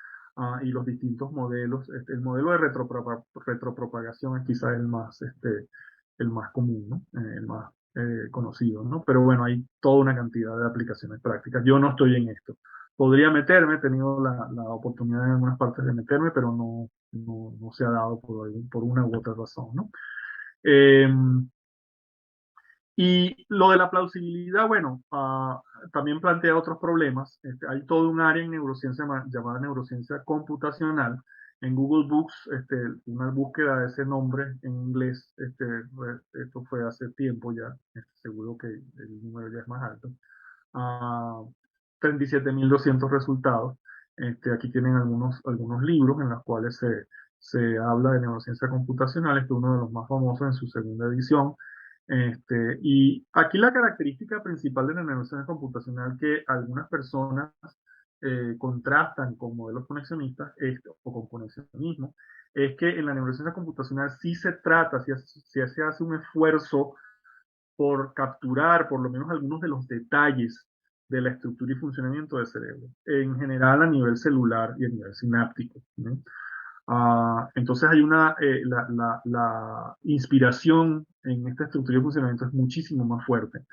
Y los distintos modelos. El modelo de retropropagación es quizás el más común, ¿no? El más conocido, ¿no? Pero bueno, hay toda una cantidad de aplicaciones prácticas. Yo no estoy en esto. Podría meterme, he tenido la oportunidad en algunas partes de meterme, pero no se ha dado por una u otra razón, ¿no? Eh, y lo de la plausibilidad, bueno, también plantea otros problemas. Hay todo un área en neurociencia llamada neurociencia computacional. En Google Books, una búsqueda de ese nombre en inglés, esto fue hace tiempo ya, seguro que el número ya es más alto. 37.200 resultados. Aquí tienen algunos libros en los cuales se habla de neurociencia computacional. Este es uno de los más famosos en su segunda edición. Y aquí la característica principal de la neurociencia computacional que algunas personas contrastan con modelos conexionistas o con conexionismo, es que en la neurociencia computacional sí se trata, sí se hace un esfuerzo por capturar por lo menos algunos de los detalles de la estructura y funcionamiento del cerebro, en general a nivel celular y a nivel sináptico, ¿no? Entonces hay la inspiración en esta estructura y funcionamiento es muchísimo más fuerte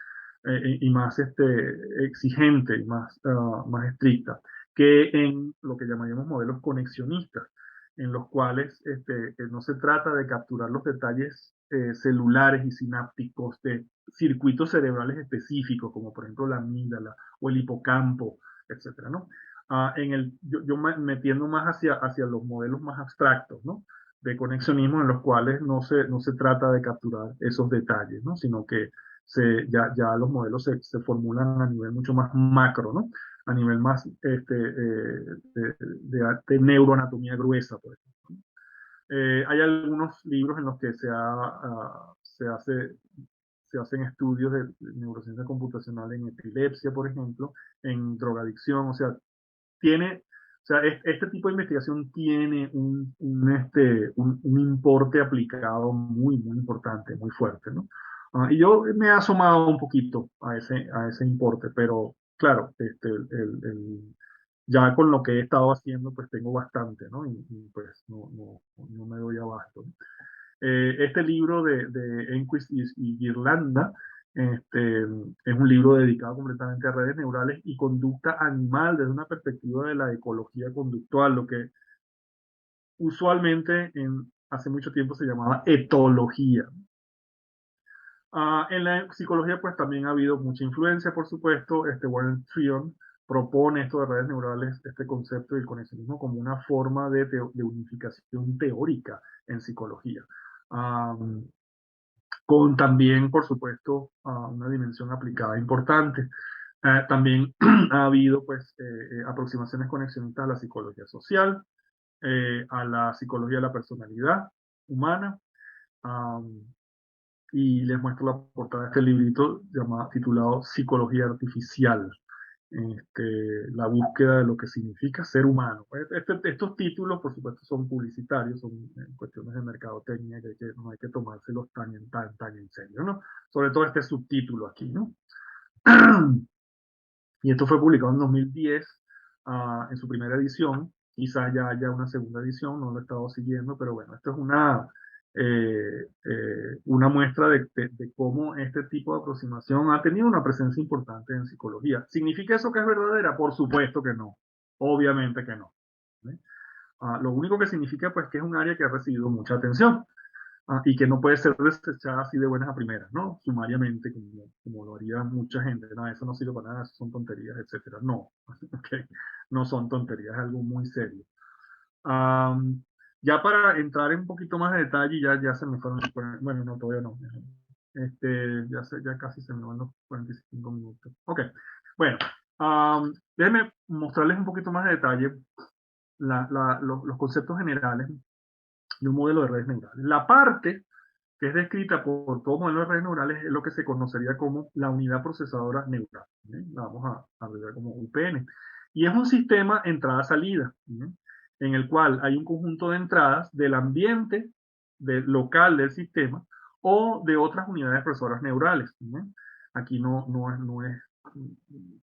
y más exigente y más estricta. que en lo que llamaríamos modelos conexionistas, en los cuales no se trata de capturar los detalles celulares y sinápticos de circuitos cerebrales específicos, como por ejemplo la amígdala o el hipocampo, etcétera, ¿no? Yo metiendo más hacia los modelos más abstractos, ¿no? De conexionismo en los cuales no se trata de capturar esos detalles, ¿no? Sino que ya los modelos se formulan a nivel mucho más macro, ¿no? A nivel más de neuroanatomía gruesa, por ejemplo. Hay algunos libros en los que se hacen estudios de neurociencia computacional en epilepsia, por ejemplo, en drogadicción, o sea, este tipo de investigación tiene un importe aplicado muy importante, muy fuerte, ¿no? Y yo me he asomado un poquito a ese importe, pero claro, ya con lo que he estado haciendo, pues tengo bastante, ¿no? Pues no me doy abasto, ¿no? Este libro de Enquist y Ghirlanda es un libro dedicado completamente a redes neurales y conducta animal desde una perspectiva de la ecología conductual, lo que usualmente hace mucho tiempo se llamaba etología. En la psicología, pues también ha habido mucha influencia, por supuesto. Warren Trion propone esto de redes neurales, este concepto del conexionismo como una forma de unificación teórica en psicología. Con también, por supuesto, una dimensión aplicada importante. También ha habido pues, aproximaciones conexionistas a la psicología social, a la psicología de la personalidad humana, um, y les muestro la portada de este librito titulado Psicología Artificial, la búsqueda de lo que significa ser humano. Estos títulos, por supuesto, son publicitarios, son cuestiones de mercadotecnia que no hay que tomárselos tan en serio, ¿no? Sobre todo este subtítulo aquí, ¿no? Y esto fue publicado en 2010, en su primera edición. Quizás ya haya una segunda edición, no lo he estado siguiendo, pero bueno, esto es una muestra de cómo este tipo de aproximación ha tenido una presencia importante en psicología. ¿Significa eso que es verdadera? Por supuesto que no. Obviamente que no. ¿Eh? Lo único que significa pues que es un área que ha recibido mucha atención. Y que no puede ser desechada así de buenas a primeras, ¿no? Sumariamente, como lo haría mucha gente. No, eso no sirve para nada, eso son tonterías, etcétera. No, okay. No son tonterías, es algo muy serio. Um, ya para entrar en un poquito más de detalle, ya se me fueron, bueno, no, todavía no. Ya casi se me van los 45 minutos. Ok, bueno, déjenme mostrarles un poquito más de detalle los conceptos generales de un modelo de redes neurales. La parte que es descrita por todo modelo de redes neurales es lo que se conocería como la unidad procesadora neural. ¿Eh? La vamos a abreviar como UPN. Y es un sistema entrada-salida, ¿eh? En el cual hay un conjunto de entradas del ambiente local del sistema o de otras unidades procesadoras neurales. ¿Eh? Aquí no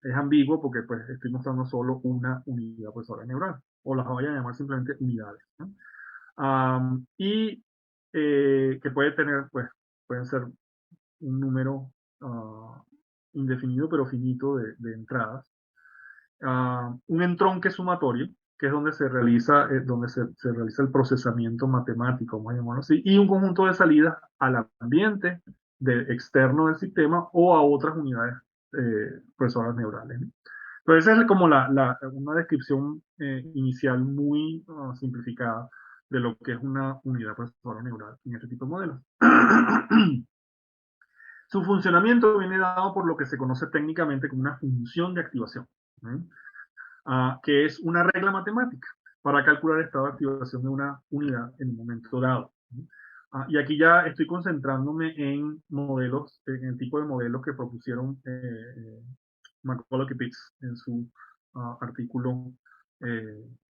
es ambiguo porque pues, estoy mostrando solo una unidad procesadora neural, o las voy a llamar simplemente unidades. ¿Eh? Y que puede tener, pues, pueden ser un número indefinido pero finito de entradas. Un entronque sumatorio, que es donde se realiza el procesamiento matemático, vamos a llamarlo así, y un conjunto de salidas al ambiente externo del sistema o a otras unidades procesadoras neurales, ¿no? Pero esa es como una descripción inicial muy simplificada de lo que es una unidad procesadora neural en este tipo de modelos. Su funcionamiento viene dado por lo que se conoce técnicamente como una función de activación, ¿eh? Que es una regla matemática para calcular el estado de activación de una unidad en un momento dado. ¿Eh? Y aquí ya estoy concentrándome en modelos, en el tipo de modelos que propusieron McCulloch y Pitts en su artículo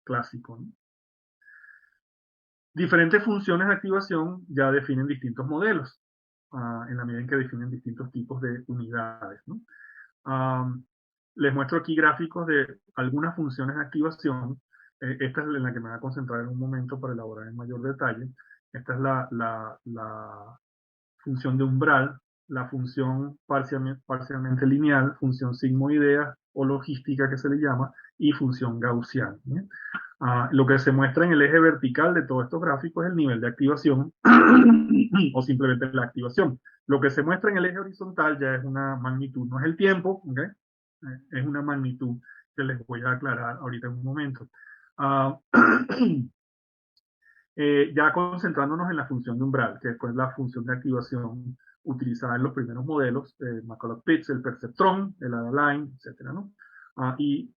clásico, ¿no? Diferentes funciones de activación ya definen distintos modelos, en la medida en que definen distintos tipos de unidades, ¿no? Les muestro aquí gráficos de algunas funciones de activación. Esta es en la que me voy a concentrar en un momento para elaborar en mayor detalle. Esta es la función de umbral, la función parcialmente lineal, función sigmoidea o logística que se le llama, y función gaussiana. Lo que se muestra en el eje vertical de todos estos gráficos es el nivel de activación o simplemente la activación. Lo que se muestra en el eje horizontal ya es una magnitud, no es el tiempo, ¿okay? Es una magnitud que les voy a aclarar ahorita en un momento. Uh, ya concentrándonos en la función de umbral, que es la función de activación utilizada en los primeros modelos, McCulloch-Pitts, el perceptrón, el Adaline, etc. ¿no? Y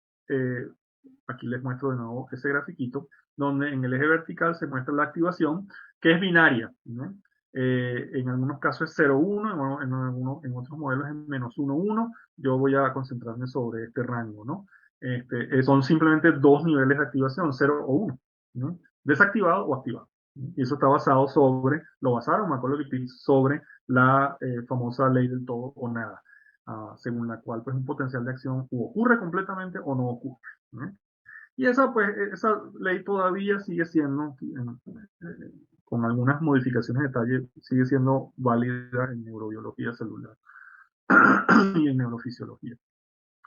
aquí les muestro de nuevo ese grafiquito, donde en el eje vertical se muestra la activación, que es binaria, ¿no? En algunos casos es 0,1, en otros modelos es -1,1. Yo voy a concentrarme sobre este rango, ¿no? Son simplemente dos niveles de activación, 0 o 1, ¿no? Desactivado o activado. Y eso está basado sobre, lo basaron McCulloch y Pitts sobre la famosa ley del todo o nada, según la cual pues un potencial de acción o ocurre completamente o no ocurre, ¿no? Y esa, pues, esa ley todavía sigue siendo, con algunas modificaciones de detalle, sigue siendo válida en neurobiología celular y en neurofisiología.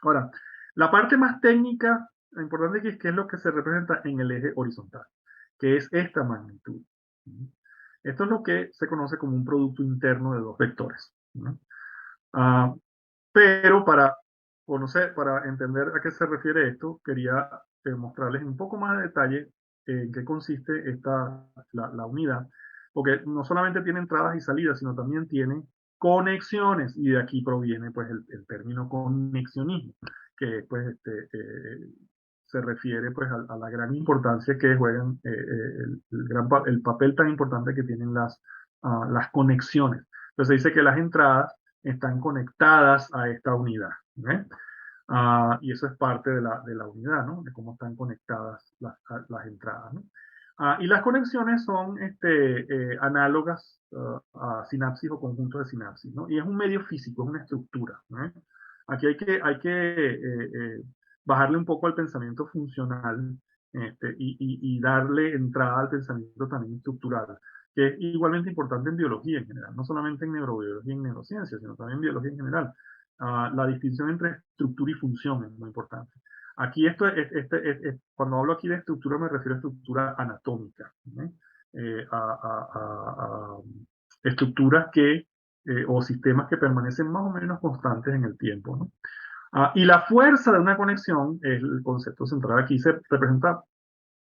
Ahora, la parte más técnica, lo importante es que es lo que se representa en el eje horizontal, que es esta magnitud. Esto es lo que se conoce como un producto interno de dos vectores, ¿no? Pero para conocer, para entender a qué se refiere esto, quería mostrarles un poco más de detalle en qué consiste la unidad, porque no solamente tiene entradas y salidas, sino también tiene conexiones, y de aquí proviene pues el término conexionismo, que pues se refiere pues a la gran importancia que juegan, el papel tan importante que tienen las conexiones. Entonces dice que las entradas están conectadas a esta unidad, ¿eh? Y eso es parte de la unidad, ¿no? De cómo están conectadas las entradas, ¿no? Y las conexiones son análogas a sinapsis o conjuntos de sinapsis, ¿no? Y es un medio físico, es una estructura, ¿eh? Aquí hay que bajarle un poco al pensamiento funcional, y darle entrada al pensamiento también estructural, que es igualmente importante en biología en general, no solamente en neurobiología y en neurociencia, sino también en biología en general. La distinción entre estructura y función es muy importante. Aquí cuando hablo aquí de estructura me refiero a estructura anatómica, ¿no? A estructuras o sistemas que permanecen más o menos constantes en el tiempo, ¿no? Y la fuerza de una conexión, es el concepto central aquí, se representa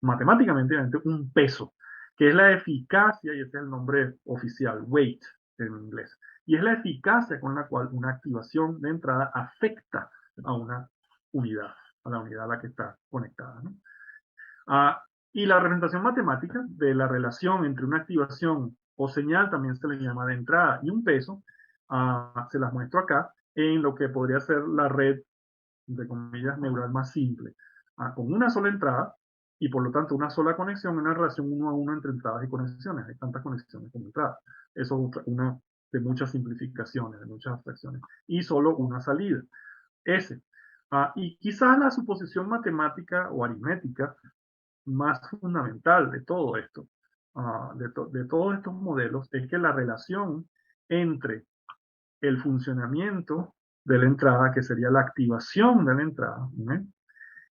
matemáticamente un peso, que es la eficacia, y ese es el nombre oficial, weight en inglés, y es la eficacia con la cual una activación de entrada afecta a una unidad, a la unidad a la que está conectada, ¿no? Y la representación matemática de la relación entre una activación o señal, también se le llama de entrada, y un peso, se las muestro acá en lo que podría ser la red, de comillas, neural más simple, con una sola entrada y por lo tanto una sola conexión, una relación uno a uno entre entradas y conexiones. Hay tantas conexiones como entradas. Eso es una de muchas simplificaciones, de muchas abstracciones. Y solo una salida. S. Y quizás la suposición matemática o aritmética más fundamental de todo esto, de todos estos modelos, es que la relación entre el funcionamiento de la entrada, que sería la activación de la entrada, ¿no?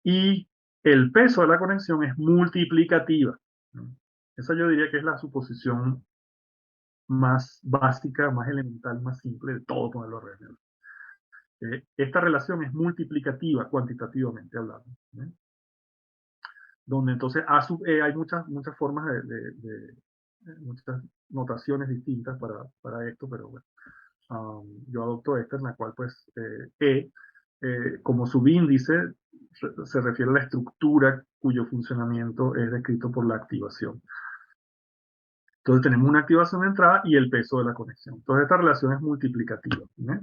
Y el peso de la conexión es multiplicativa, ¿no? Esa yo diría que es la suposición más básica, más elemental, más simple de todo modelo real. Esta relación es multiplicativa cuantitativamente hablando, ¿no? Donde entonces hay muchas formas muchas notaciones distintas para esto, pero bueno. Yo adopto esta en la cual pues como subíndice se refiere a la estructura cuyo funcionamiento es descrito por la activación. Entonces tenemos una activación de entrada y el peso de la conexión. Entonces esta relación es multiplicativa, ¿no?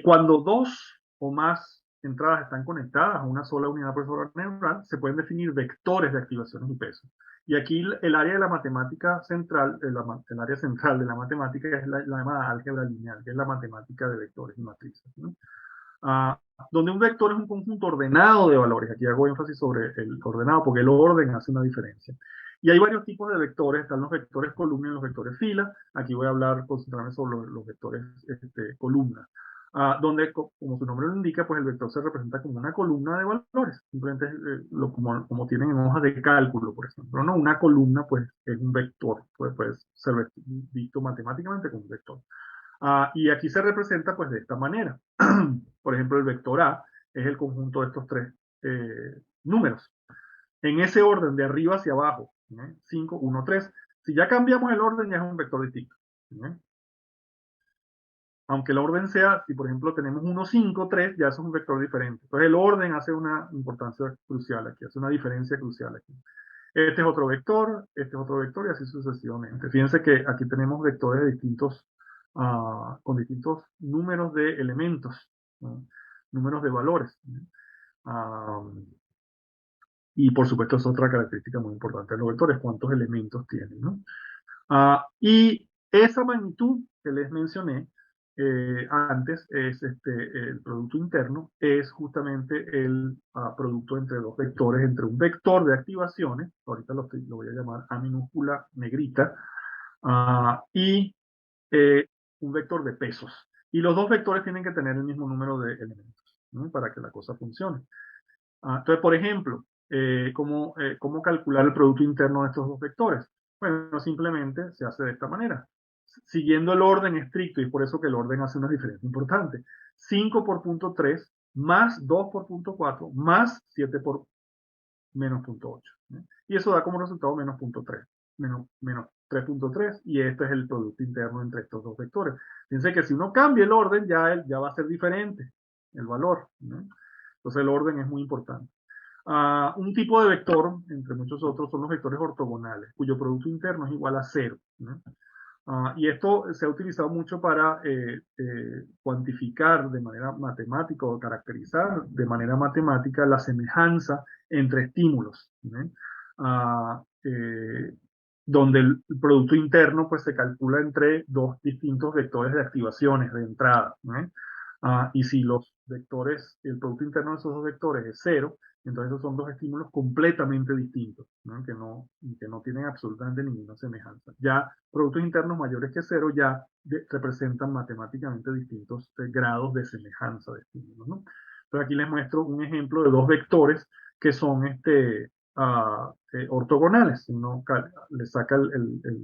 Cuando dos o más entradas están conectadas a una sola unidad procesadora neural, se pueden definir vectores de activaciones y peso. Y aquí el área de la matemática central, el área central de la matemática es la llamada álgebra lineal, que es la matemática de vectores y matrices, ¿no? Donde un vector es un conjunto ordenado de valores. Aquí hago énfasis sobre el ordenado porque el orden hace una diferencia. Y hay varios tipos de vectores. Están los vectores columna y los vectores fila. Aquí voy a concentrarme sobre los vectores columna. donde, como su nombre lo indica, pues el vector se representa como una columna de valores, simplemente como tienen en hojas de cálculo, por ejemplo, ¿no? Una columna, pues, es un vector, puede ser visto matemáticamente como un vector. Y aquí se representa, pues, de esta manera. Por ejemplo, el vector A es el conjunto de estos tres números. En ese orden, de arriba hacia abajo, 5, 1, 3. Si ya cambiamos el orden, ya es un vector distinto. Aunque el orden sea, si por ejemplo tenemos 1, 5, 3, ya eso es un vector diferente. Entonces el orden hace una importancia crucial aquí, hace una diferencia crucial aquí. Este es otro vector, este es otro vector y así sucesivamente. Fíjense que aquí tenemos vectores distintos, con distintos números de elementos, ¿no? Números de valores. Y por supuesto es otra característica muy importante de los vectores, cuántos elementos tienen, ¿no? Y esa magnitud que les mencioné antes, es el producto interno, es justamente el producto entre dos vectores, entre un vector de activaciones, ahorita lo voy a llamar A minúscula negrita, y un vector de pesos. Y los dos vectores tienen que tener el mismo número de elementos, ¿no? Para que la cosa funcione. Entonces, por ejemplo, ¿cómo calcular el producto interno de estos dos vectores? Bueno, simplemente se hace de esta manera, siguiendo el orden estricto, y por eso que el orden hace una diferencia importante. 5 por punto 3 más 2 por punto 4 más 7 por menos punto 8. Y eso da como resultado menos punto 3, menos 3.3, y este es el producto interno entre estos dos vectores. Fíjense que si uno cambia el orden, ya va a ser diferente el valor, ¿no? Entonces el orden es muy importante. Un tipo de vector, entre muchos otros, son los vectores ortogonales, cuyo producto interno es igual a 0, ¿no? Y esto se ha utilizado mucho para cuantificar de manera matemática o caracterizar de manera matemática la semejanza entre estímulos, ¿no? Donde el producto interno pues, se calcula entre dos distintos vectores de activaciones de entrada, ¿no? Y si los vectores, el producto interno de esos dos vectores es 0, entonces esos son dos estímulos completamente distintos, ¿no? Que no tienen absolutamente ninguna semejanza. Ya productos internos mayores que 0 ya representan matemáticamente distintos grados de semejanza de estímulos, ¿no? Entonces aquí les muestro un ejemplo de dos vectores que son ortogonales. Si uno le saca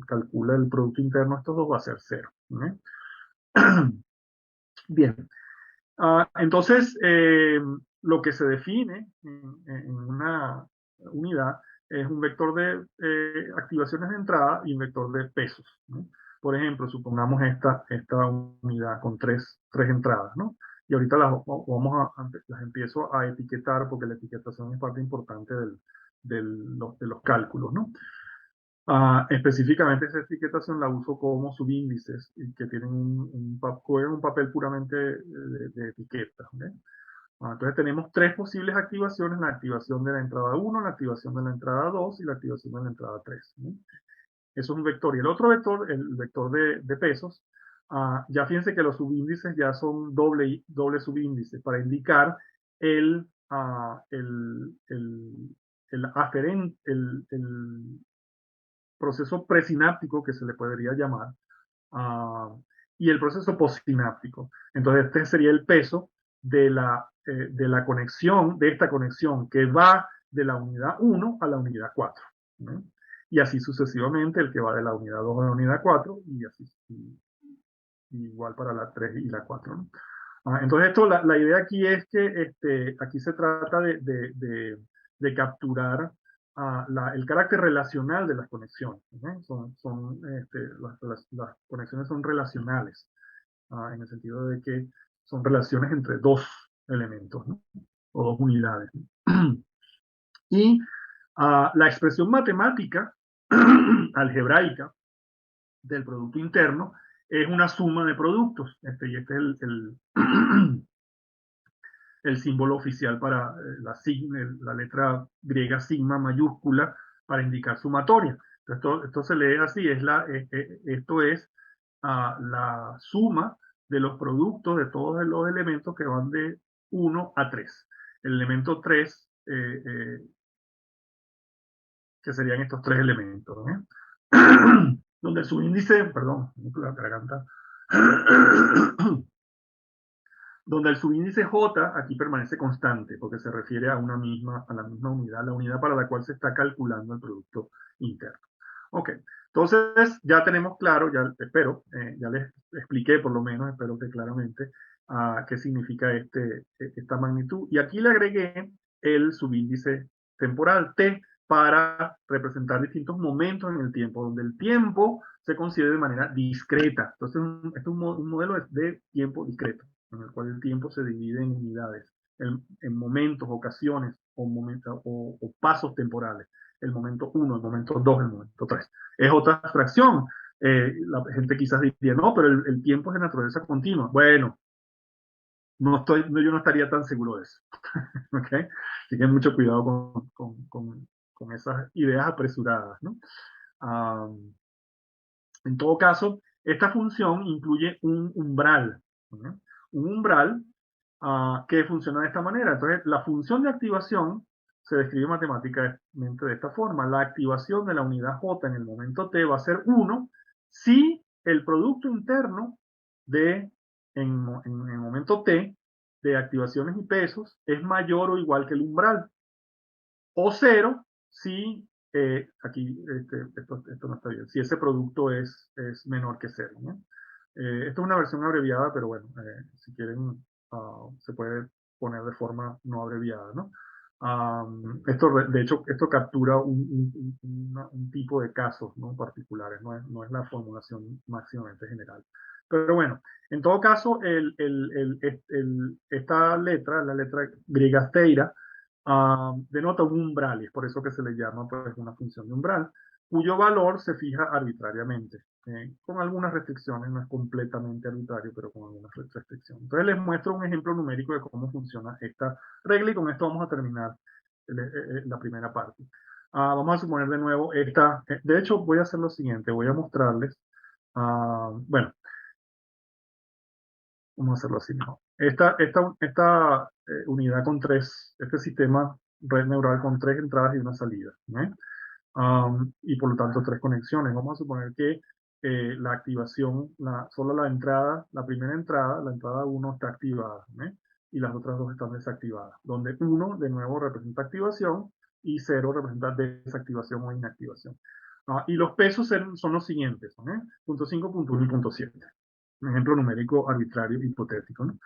calcula el producto interno, estos dos va a ser 0, ¿no? Bien. Entonces, lo que se define en una unidad es un vector de activaciones de entrada y un vector de pesos, ¿no? Por ejemplo, supongamos esta unidad con tres entradas, ¿no? Y ahorita las empiezo a etiquetar porque la etiquetación es parte importante de los cálculos, ¿no? Específicamente esa etiquetación la uso como subíndices que tienen juegan un papel puramente de etiqueta, ¿okay? Entonces tenemos tres posibles activaciones: la activación de la entrada 1, la activación de la entrada 2 y la activación de la entrada 3, ¿no? Eso es un vector. Y el otro vector, el vector de pesos, ya fíjense que los subíndices ya son doble subíndice para indicar el, el, el, el proceso presináptico, que se le podría llamar, y el proceso postsináptico. Entonces este sería el peso de la conexión, de esta conexión que va de la unidad 1 a la unidad 4, ¿no? Y así sucesivamente, el que va de la unidad 2 a la unidad 4, y así igual para la 3 y la 4, ¿no? Entonces la idea aquí es que aquí se trata de capturar el carácter relacional de las conexiones, ¿no? Las conexiones son relacionales, en el sentido de que son relaciones entre dos elementos, ¿no? O dos unidades, ¿no? Y la expresión matemática algebraica del producto interno es una suma de productos. Y este es el símbolo oficial para la letra griega sigma mayúscula para indicar sumatoria. Entonces, esto se lee así: esto es la suma de los productos de todos los elementos que van de 1 a 3. El elemento 3, que serían estos tres elementos, ¿no? Donde su índice, perdón, la garganta, donde el subíndice J aquí permanece constante, porque se refiere a a la misma unidad, la unidad para la cual se está calculando el producto interno. Ok, entonces ya tenemos claro, ya espero, ya les expliqué por lo menos, espero que claramente, qué significa esta magnitud. Y aquí le agregué el subíndice temporal T para representar distintos momentos en el tiempo, donde el tiempo se considera de manera discreta. Entonces, este es un modelo de tiempo discreto, en el cual el tiempo se divide en unidades, en momentos, ocasiones o pasos temporales. El momento 1, el momento 2, el momento 3. Es otra abstracción. La gente quizás diría, no, pero el tiempo es de naturaleza continua. Bueno, yo no estaría tan seguro de eso. ¿Okay? Así que mucho cuidado con esas ideas apresuradas, ¿no? En todo caso, esta función incluye un umbral, ¿no? Un umbral que funciona de esta manera. Entonces, la función de activación se describe matemáticamente de esta forma. La activación de la unidad J en el momento T va a ser 1 si el producto interno en el momento T de activaciones y pesos es mayor o igual que el umbral. O 0 si, aquí esto no está bien, si ese producto es menor que 0, ¿no? Esto es una versión abreviada, pero bueno, si quieren, se puede poner de forma no abreviada, ¿no? De hecho, esto captura un tipo de casos, ¿no? Particulares, no es la formulación máximamente general. Pero bueno, en todo caso, esta letra, la letra griega teira, denota un umbral, y es por eso que se le llama pues, una función de umbral, cuyo valor se fija arbitrariamente, con algunas restricciones, no es completamente arbitrario, pero con algunas restricciones. Entonces les muestro un ejemplo numérico de cómo funciona esta regla y con esto vamos a terminar la primera parte. Vamos a suponer de nuevo de hecho voy a hacer lo siguiente, voy a mostrarles, bueno, vamos a hacerlo así mejor. Esta unidad con este sistema red neural con 3 entradas y una salida, ¿eh? Y por lo tanto 3 conexiones. Vamos a suponer que la activación, solo la primera entrada, la entrada 1 está activada, ¿eh? Y las otras dos están desactivadas, donde 1 de nuevo representa activación y 0 representa desactivación o inactivación. Y los pesos son los siguientes, ¿eh? Punto 5, punto 1 y punto 7. Un ejemplo numérico arbitrario, hipotético, ¿no?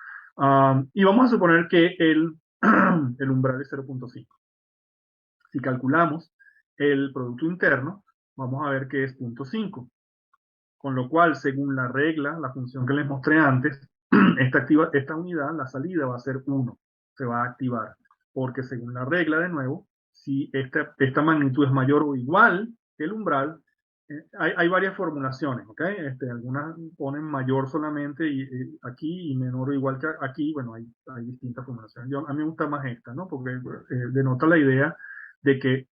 Y vamos a suponer que el umbral es 0.5. Si calculamos el producto interno, vamos a ver que es 0.5. Con lo cual, según la regla, la función que les mostré antes, esta unidad, la salida va a ser 1, se va a activar. Porque según la regla, de nuevo, si esta magnitud es mayor o igual que el umbral, hay varias formulaciones, ¿ok? Algunas ponen mayor solamente aquí y menor o igual que aquí. Bueno, hay distintas formulaciones. A mí me gusta más esta, ¿no? Porque denota la idea de que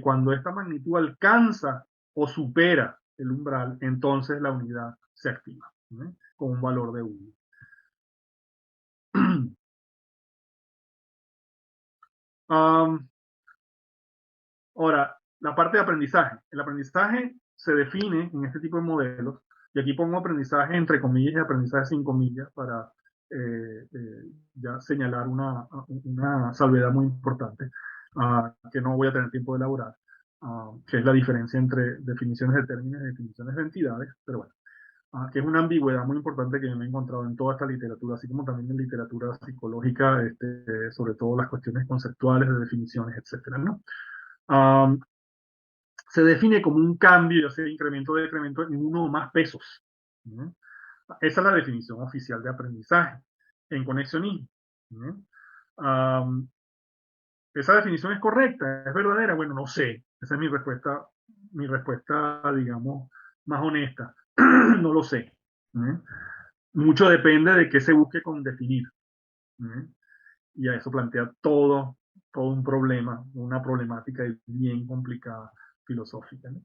cuando esta magnitud alcanza o supera el umbral, entonces la unidad se activa, ¿no? Con un valor de 1. Ahora, la parte de aprendizaje. El aprendizaje se define en este tipo de modelos, y aquí pongo aprendizaje entre comillas y aprendizaje sin comillas para ya señalar una salvedad muy importante, que no voy a tener tiempo de elaborar, que es la diferencia entre definiciones de términos y definiciones de entidades, pero bueno, que es una ambigüedad muy importante que yo me he encontrado en toda esta literatura, así como también en literatura psicológica, sobre todo las cuestiones conceptuales de definiciones, etcétera, ¿no? Se define como un cambio, ya sea incremento o decremento, en uno o más pesos, ¿no? Esa es la definición oficial de aprendizaje en conexionismo, ¿no? ¿Esa definición es correcta? ¿Es verdadera? Bueno, no sé. Esa es mi respuesta, digamos, más honesta. No lo sé, ¿no? Mucho depende de qué se busque con definir, ¿no? Y a eso plantea todo un problema, una problemática bien complicada filosófica, ¿no?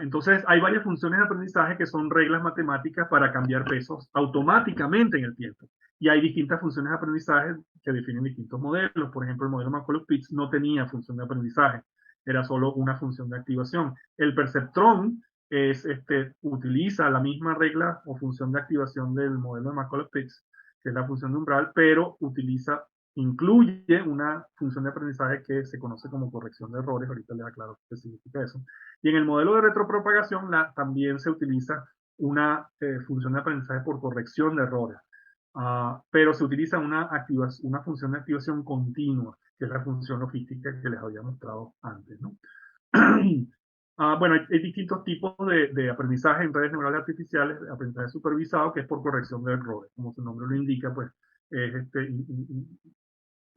Entonces, hay varias funciones de aprendizaje que son reglas matemáticas para cambiar pesos automáticamente en el tiempo. Y hay distintas funciones de aprendizaje que definen distintos modelos. Por ejemplo, el modelo McCulloch-Pitts no tenía función de aprendizaje, era solo una función de activación. El perceptrón utiliza la misma regla o función de activación del modelo de McCulloch-Pitts, que es la función de umbral, pero incluye una función de aprendizaje que se conoce como corrección de errores. Ahorita les aclaro qué significa eso. Y en el modelo de retropropagación también se utiliza una función de aprendizaje por corrección de errores. Pero se utiliza una función de activación continua, que es la función logística que les había mostrado antes, ¿no? Bueno, hay distintos tipos de aprendizaje en redes neurales artificiales, aprendizaje supervisado, que es por corrección de errores. Como su nombre lo indica, pues es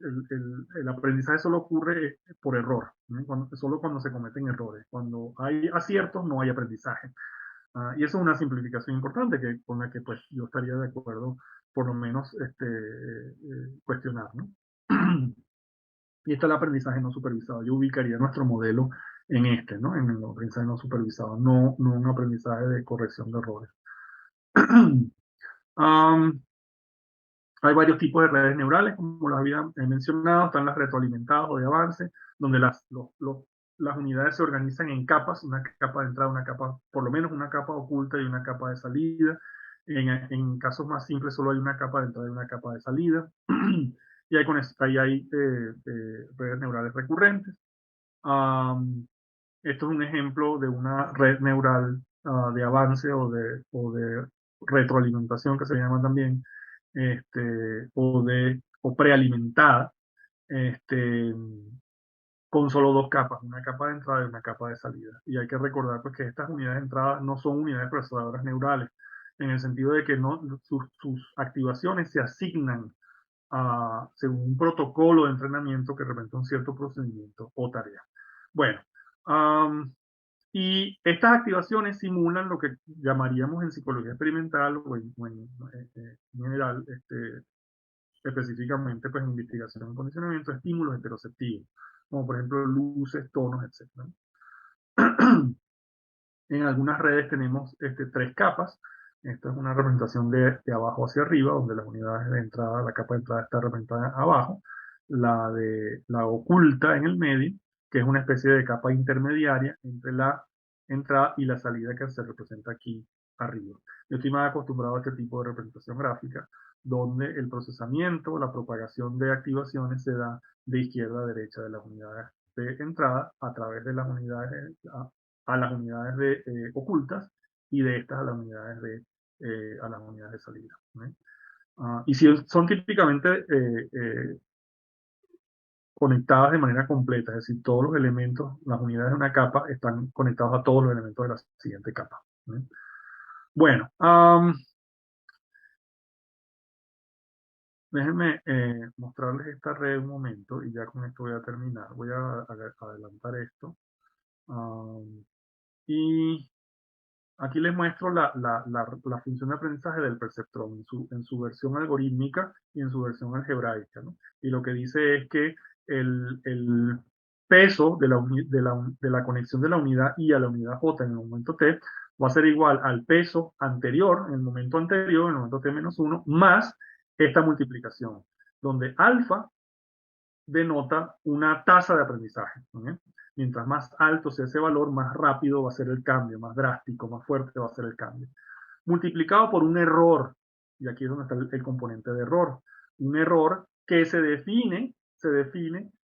el aprendizaje solo ocurre por error, ¿no? Solo cuando se cometen errores. Cuando hay aciertos, no hay aprendizaje. Y eso es una simplificación importante con la que pues, yo estaría de acuerdo, por lo menos, cuestionar, ¿no? Y este es el aprendizaje no supervisado. Yo ubicaría nuestro modelo en ¿no? En el aprendizaje no supervisado, no un aprendizaje de corrección de errores. um, Hay varios tipos de redes neurales, como los había mencionado. Están las retroalimentadas o de avance, donde las unidades se organizan en capas, una capa de entrada, una capa, por lo menos una capa oculta y una capa de salida. En casos más simples solo hay una capa de entrada y una capa de salida. Y ahí hay redes neurales recurrentes. Esto es un ejemplo de una red neural de avance o de retroalimentación, que se llama también, o prealimentada, este, con solo dos capas, una capa de entrada y una capa de salida. Y hay que recordar pues, que estas unidades de entrada no son unidades procesadoras neurales, en el sentido de que sus activaciones se asignan según un protocolo de entrenamiento que representa un cierto procedimiento o tarea. Bueno, y estas activaciones simulan lo que llamaríamos en psicología experimental o en general, específicamente pues, en investigación en condicionamiento, estímulos heteroceptivos, como por ejemplo luces, tonos, etc. En algunas redes tenemos tres capas. Esta es una representación de abajo hacia arriba, donde las unidades de entrada, la capa de entrada está representada abajo, la oculta en el medio, que es una especie de capa intermediaria entre la entrada y la salida que se representa aquí arriba. Yo estoy más acostumbrado a este tipo de representación gráfica, donde el procesamiento, la propagación de activaciones se da de izquierda a derecha de las unidades de entrada a través de las unidades a las unidades ocultas y de estas a las unidades de salida, ¿no? Y si son típicamente conectadas de manera completa, es decir, todos los elementos, las unidades de una capa están conectados a todos los elementos de la siguiente capa, ¿no? Bueno, déjenme mostrarles esta red un momento y ya con esto voy a terminar. Voy a adelantar esto. Y aquí les muestro la función de aprendizaje del perceptrón en su versión algorítmica y en su versión algebraica, ¿no? Y lo que dice es que el peso de la conexión de la unidad I a la unidad J en el momento T va a ser igual al peso anterior, en el momento anterior, en el momento T-1, más esta multiplicación, donde alfa denota una tasa de aprendizaje, ¿no? Mientras más alto sea ese valor, más rápido va a ser el cambio, más drástico, más fuerte va a ser el cambio. Multiplicado por un error, y aquí es donde está el componente de error. Un error que se define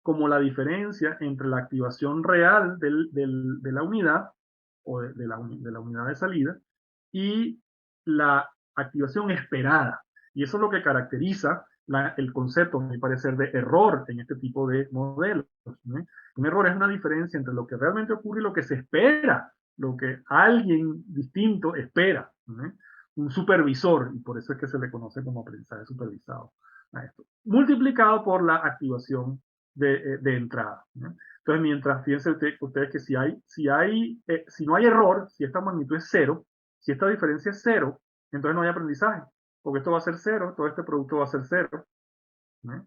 como la diferencia entre la activación real de la unidad o de la unidad de salida y la activación esperada. Y eso es lo que caracteriza el concepto, a mi parecer, de error en este tipo de modelos, ¿no? Un error es una diferencia entre lo que realmente ocurre y lo que se espera, lo que alguien distinto espera, ¿no? Un supervisor, y por eso es que se le conoce como aprendizaje supervisado a esto, multiplicado por la activación de entrada, ¿no? Entonces, mientras, fíjense ustedes que si no hay error, si esta magnitud es cero, si esta diferencia es cero, entonces no hay aprendizaje, porque esto va a ser cero, todo este producto va a ser cero, ¿no?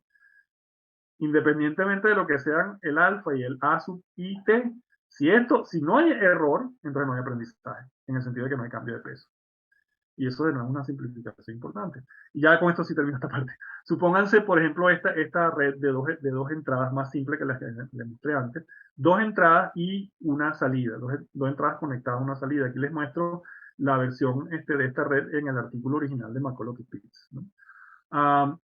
Independientemente de lo que sean el alfa y el A sub i t, si no hay error, entonces no hay aprendizaje, en el sentido de que no hay cambio de peso. Y eso de nuevo es una simplificación importante. Y ya con esto sí termino esta parte. Supónganse, por ejemplo, esta red de dos entradas más simple que las que les mostré antes. Dos entradas y una salida. Dos entradas conectadas a una salida. Aquí les muestro la versión de esta red en el artículo original de Macaulay Pitts, ¿no? Ah,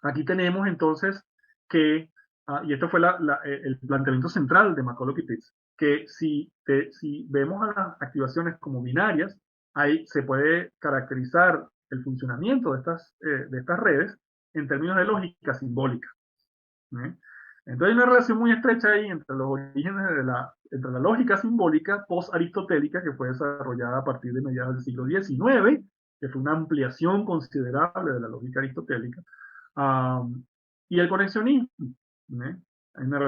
aquí tenemos entonces que, y esto fue el planteamiento central de Macaulay y Pitts, que si vemos a las activaciones como binarias, ahí se puede caracterizar el funcionamiento de estas redes en términos de lógica simbólica. ¿Eh? Entonces hay una relación muy estrecha ahí entre los orígenes entre la lógica simbólica post-aristotélica, que fue desarrollada a partir de mediados del siglo XIX, que fue una ampliación considerable de la lógica aristotélica, um, y el conexionismo. ¿Eh? Hay una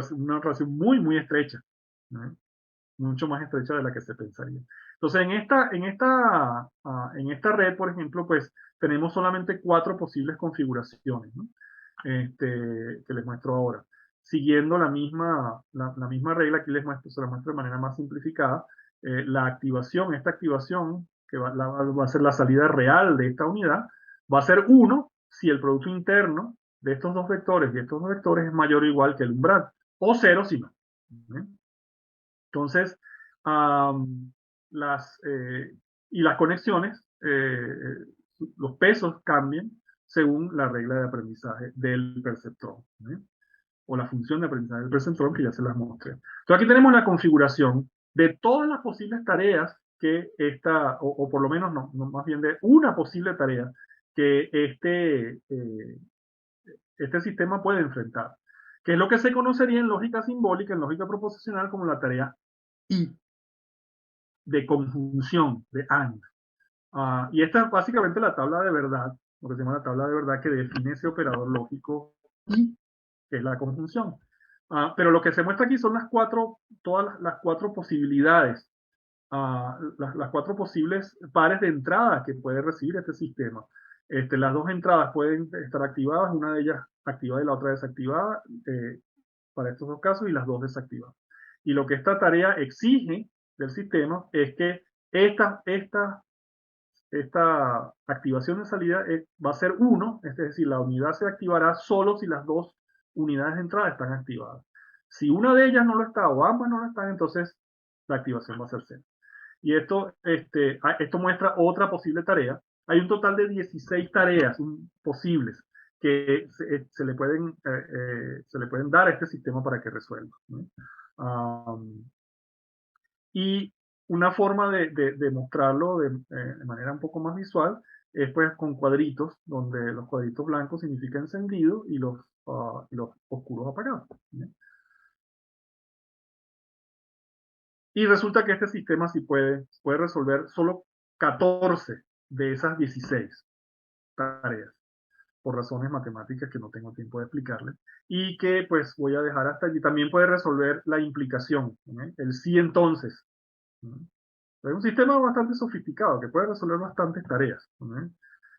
relación muy, muy estrecha, ¿eh? Mucho más estrecha de la que se pensaría. Entonces, en esta red, por ejemplo, pues tenemos solamente 4 posibles configuraciones, ¿no? Que les muestro ahora. Siguiendo la misma regla, aquí se la muestro de manera más simplificada. Esta activación, que va a ser la salida real de esta unidad, va a ser 1 si el producto interno de estos dos vectores y estos dos vectores es mayor o igual que el umbral, o 0 si no. ¿Eh? Entonces, um, las, eh, y las conexiones, los pesos cambian según la regla de aprendizaje del perceptrón, ¿eh? O la función de aprendizaje del perceptrón que ya se las mostré. Entonces aquí tenemos la configuración de todas las posibles tareas que o por lo menos no, más bien de una posible tarea que este sistema puede enfrentar, que es lo que se conocería en lógica simbólica, en lógica proposicional, como la tarea I, de conjunción, de AND. Y esta es básicamente la tabla de verdad, lo que se llama la tabla de verdad que define ese operador lógico I, que es la conjunción. Pero lo que se muestra aquí son todas las 4 posibilidades, las 4 posibles pares de entradas que puede recibir este sistema. Las dos entradas pueden estar activadas, una de ellas activada y la otra desactivada, para estos dos casos, y las dos desactivadas. Y lo que esta tarea exige del sistema es que esta activación de salida va a ser 1, es decir, la unidad se activará solo si las dos unidades de entrada están activadas. Si una de ellas no lo está o ambas no lo están, entonces la activación va a ser 0. Y esto muestra otra posible tarea. Hay un total de 16 tareas posibles que se le pueden dar a este sistema para que resuelva, ¿no? Y una forma de mostrarlo de manera un poco más visual es pues con cuadritos, donde los cuadritos blancos significan encendido y los oscuros apagados, ¿no? Y resulta que este sistema sí puede resolver solo 14 de esas 16 tareas, por razones matemáticas que no tengo tiempo de explicarles, y que pues voy a dejar hasta allí. También puede resolver la implicación, ¿no? El sí entonces, ¿no? Es un sistema bastante sofisticado que puede resolver bastantes tareas, ¿no?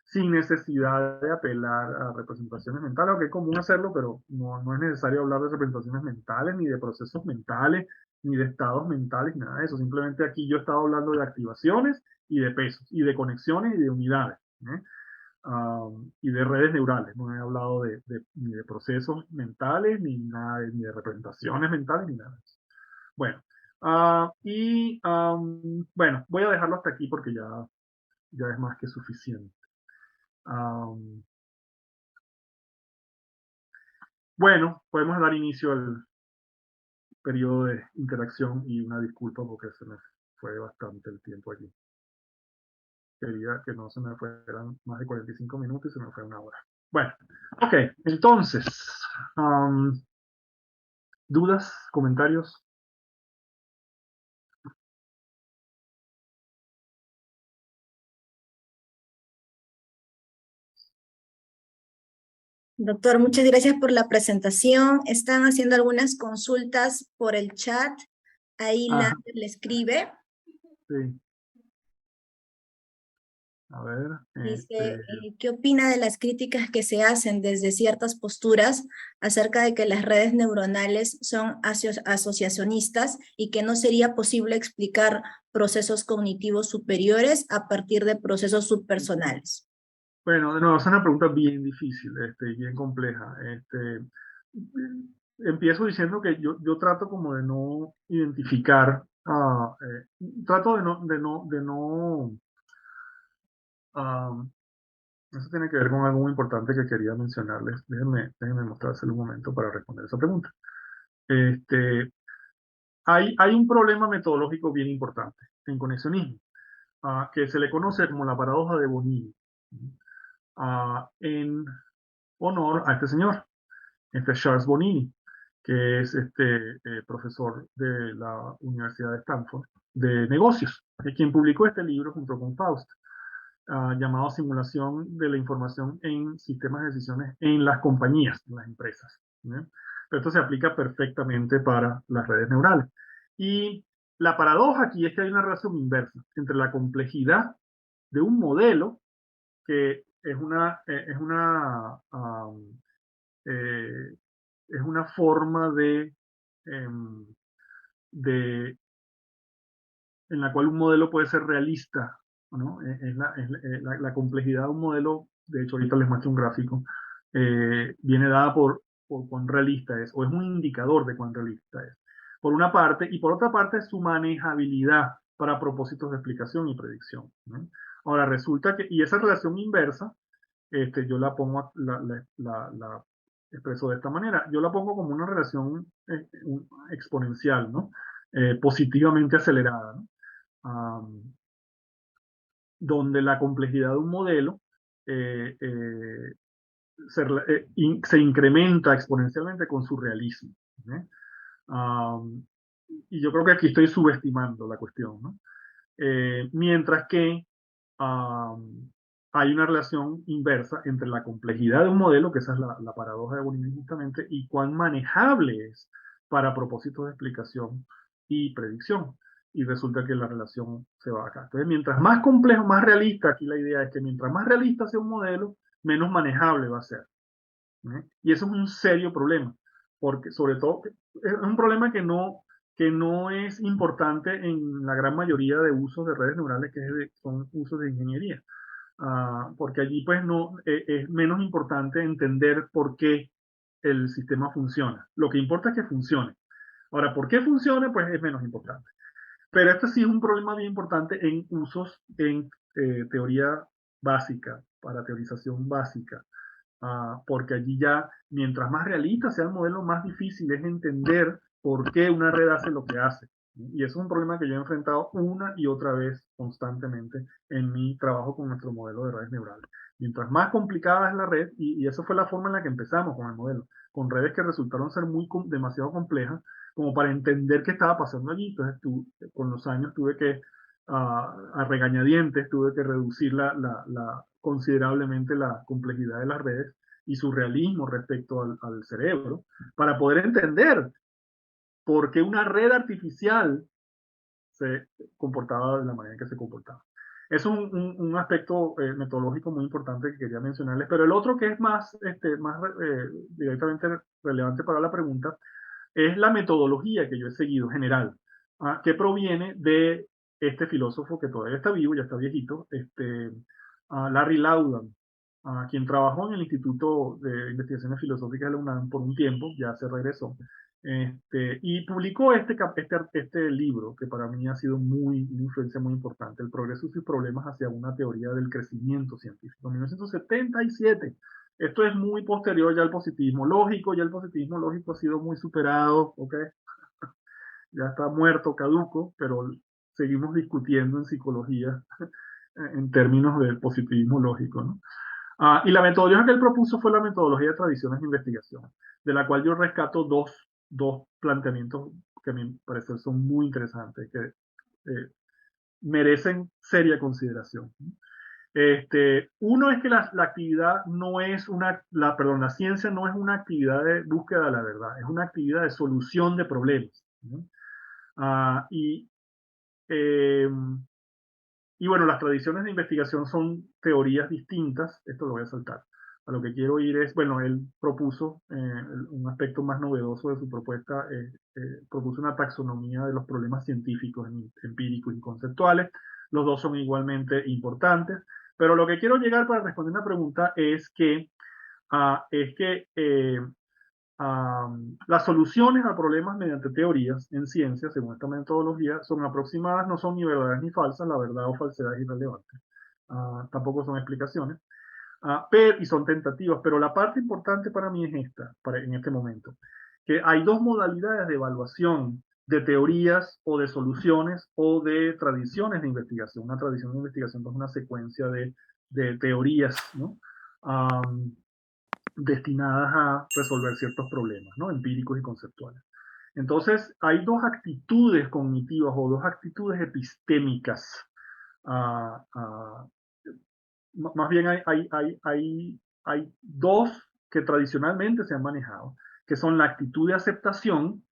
Sin necesidad de apelar a representaciones mentales, aunque es común hacerlo, pero no es necesario hablar de representaciones mentales, ni de procesos mentales, ni de estados mentales, ni nada de eso. Simplemente aquí yo estaba hablando de activaciones y de pesos, y de conexiones y de unidades, ¿no? Y de redes neurales. No he hablado ni de procesos mentales, ni nada, ni de representaciones mentales, ni nada de eso. Bueno, bueno, voy a dejarlo hasta aquí porque ya es más que suficiente. Bueno, podemos dar inicio al periodo de interacción y una disculpa porque se me fue bastante el tiempo allí. Quería que no se me fueran más de 45 minutos y se me fue una hora. Bueno, ok, entonces, ¿dudas, comentarios? Doctor, muchas gracias por la presentación. Están haciendo algunas consultas por el chat. Ahí Ajá, Lander le escribe. sí. A ver, Dice, ¿qué opina de las críticas que se hacen desde ciertas posturas acerca de que las redes neuronales son asociacionistas y que no sería posible explicar procesos cognitivos superiores a partir de procesos subpersonales? bueno, de nuevo, es una pregunta bien difícil, bien compleja. Empiezo diciendo que yo trato como de no identificar, trato de no, ah, Eso tiene que ver con algo muy importante que quería mencionarles. Déjenme mostrárselo un momento para responder esa pregunta. Este, hay un problema metodológico bien importante en conexionismo, que se le conoce como la paradoja de Bonini, en honor a este señor, Charles Bonini, que es profesor de la Universidad de Stanford de negocios, quien publicó este libro junto con Faust, llamado Simulación de la Información en Sistemas de Decisiones en las compañías, en las empresas. ¿Bien? Pero esto se aplica perfectamente para las redes neurales. Y la paradoja aquí es que hay una relación inversa entre la complejidad de un modelo que eh, es una forma em, de en la cual un modelo puede ser realista, ¿no? La complejidad de un modelo, de hecho ahorita les muestro un gráfico, viene dada por cuán realista es, o es un indicador de cuán realista es, por una parte, y por otra parte su manejabilidad para propósitos de explicación y predicción, ¿no? Ahora resulta que, y esa relación inversa, yo la pongo, la expreso de esta manera, yo la pongo como una relación exponencial, ¿no? Positivamente acelerada, ¿no? um, donde la complejidad de un modelo eh, eh, se incrementa exponencialmente con su realismo, ¿no? Y yo creo que aquí estoy subestimando la cuestión, ¿no? Mientras que hay una relación inversa entre la complejidad de un modelo, que esa es la paradoja de Bonini justamente, y cuán manejable es para propósitos de explicación y predicción. Y resulta que la relación se va acá. Entonces, mientras más complejo, más realista, aquí la idea es que mientras más realista sea un modelo, menos manejable va a ser. ¿Eh? Y eso es un serio problema, porque sobre todo es un problema que no es importante en la gran mayoría de usos de redes neurales, son usos de ingeniería. Porque allí pues no es menos importante entender por qué el sistema funciona. Lo que importa es que funcione. Ahora, ¿por qué funciona? Pues es menos importante. Pero este sí es un problema bien importante en usos en teoría básica, para teorización básica, porque allí ya, mientras más realista sea el modelo, más difícil es entender por qué una red hace lo que hace. Y eso es un problema que yo he enfrentado una y otra vez constantemente en mi trabajo con nuestro modelo de redes neurales. Mientras más complicada es la red, y esa fue la forma en la que empezamos con el modelo, con redes que resultaron ser demasiado complejas como para entender qué estaba pasando allí. Entonces, con los años tuve que, a regañadientes, tuve que reducir considerablemente la complejidad de las redes y su realismo respecto al cerebro, para poder entender por qué una red artificial se comportaba de la manera en que se comportaba. Es un aspecto metodológico muy importante que quería mencionarles, pero el otro que es más directamente relevante para la pregunta es la metodología que yo he seguido general, que proviene de este filósofo que todavía está vivo, ya está viejito, Larry Laudan, quien trabajó en el Instituto de Investigaciones Filosóficas de la UNAM por un tiempo, ya se regresó, y publicó este libro que para mí ha sido una influencia muy importante, El progreso y sus problemas hacia una teoría del crecimiento científico, en 1977. Esto es muy posterior ya al positivismo lógico, ya el positivismo lógico ha sido muy superado, ¿ok? Ya está muerto, caduco, pero seguimos discutiendo en psicología en términos del positivismo lógico, ¿no? Y la metodología que él propuso fue la metodología de tradiciones de investigación, de la cual yo rescato dos planteamientos que a mi parecer son muy interesantes, que merecen seria consideración. Uno es que la actividad no es la ciencia no es una actividad de búsqueda de la verdad, es una actividad de solución de problemas, ¿no? Ah, y, eh, y bueno, las tradiciones de investigación son teorías distintas, esto lo voy a saltar. A lo que quiero ir es, bueno, él propuso un aspecto más novedoso de su propuesta, propuso una taxonomía de los problemas científicos empíricos y conceptuales. Los dos son igualmente importantes, pero lo que quiero llegar para responder una pregunta es que las soluciones a problemas mediante teorías en ciencia, según esta metodología, son aproximadas, no son ni verdaderas ni falsas, la verdad o falsedad es irrelevante. Tampoco son explicaciones. Y son tentativas, pero la parte importante para mí es esta, en este momento, que hay dos modalidades de evaluación de teorías o de soluciones o de tradiciones de investigación. Una tradición de investigación es una secuencia de teorías, ¿no? Destinadas a resolver ciertos problemas, ¿no? Empíricos y conceptuales. Entonces, hay dos actitudes cognitivas o dos actitudes epistémicas. Más bien hay dos que tradicionalmente se han manejado, que son la actitud de aceptación,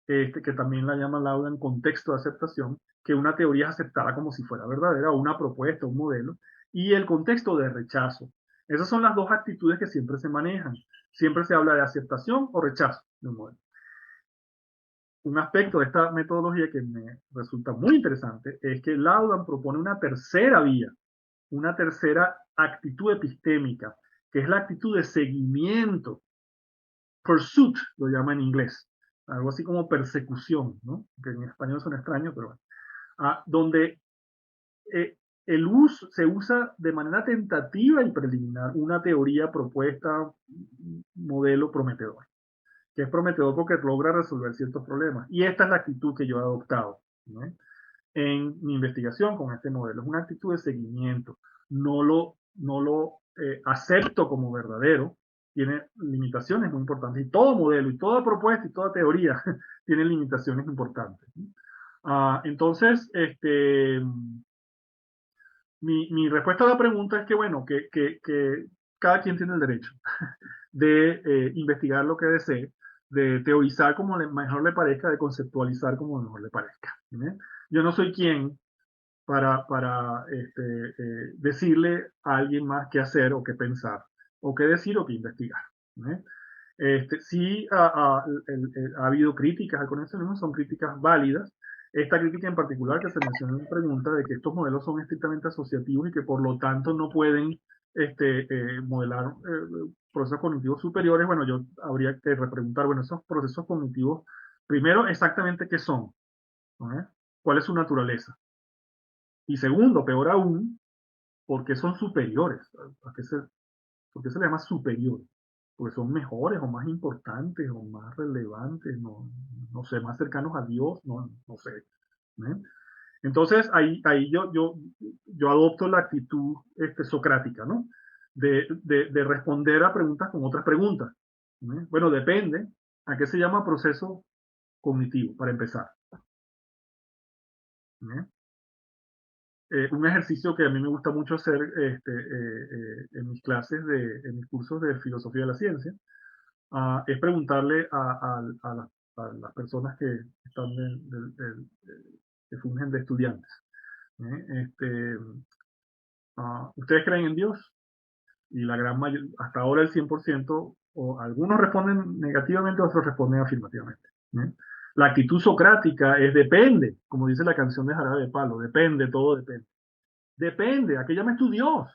que también la llaman Laudan contexto de aceptación, que una teoría es aceptada como si fuera verdadera, o una propuesta, un modelo, y el contexto de rechazo. Esas son las dos actitudes que siempre se manejan. Siempre se habla de aceptación o rechazo de un modelo. Un aspecto de esta metodología que me resulta muy interesante es que Laudan propone una tercera vía, una tercera actitud epistémica, que es la actitud de seguimiento. Pursuit lo llama en inglés, algo así como persecución, ¿no? Que en español suena extraño, pero bueno. Donde el uso se usa de manera tentativa y preliminar una teoría, propuesta, modelo prometedor, que es prometedor porque logra resolver ciertos problemas. Y esta es la actitud que yo he adoptado, ¿no? En mi investigación con este modelo. Es una actitud de seguimiento. No lo acepto como verdadero. Tiene limitaciones muy importantes. Y todo modelo, y toda propuesta, y toda teoría tiene limitaciones importantes. Entonces, mi respuesta a la pregunta es que, bueno, que cada quien tiene el derecho de investigar lo que desee, de teorizar como mejor le parezca, de conceptualizar como mejor le parezca. ¿Sí? Yo no soy quien para decirle a alguien más qué hacer o qué pensar, o qué decir o qué investigar. ¿Sí? Sí ha habido críticas al conexionismo, son críticas válidas. Esta crítica en particular que se menciona en la pregunta de que estos modelos son estrictamente asociativos y que por lo tanto no pueden modelar procesos cognitivos superiores. Bueno, yo habría que repreguntar, bueno, esos procesos cognitivos, primero, exactamente qué son, ¿no? ¿Cuál es su naturaleza? Y segundo, peor aún, ¿por qué son superiores? ¿Por qué se les llama superiores? Porque son mejores o más importantes o más relevantes, no sé, más cercanos a Dios, no sé. ¿Eh? Entonces ahí yo adopto la actitud socrática, ¿no? De responder a preguntas con otras preguntas. Bueno, depende. ¿A qué se llama proceso cognitivo, para empezar? Un ejercicio que a mí me gusta mucho hacer en mis clases, en mis cursos de filosofía de la ciencia, es preguntarle a las personas que están que fungen de estudiantes. ¿Ustedes creen en Dios? Y la gran mayoría, hasta ahora el 100%, o algunos responden negativamente, otros responden afirmativamente. La actitud socrática es depende, como dice la canción de Jarabe de Palo, depende, todo depende. Depende, ¿a qué llames tu Dios?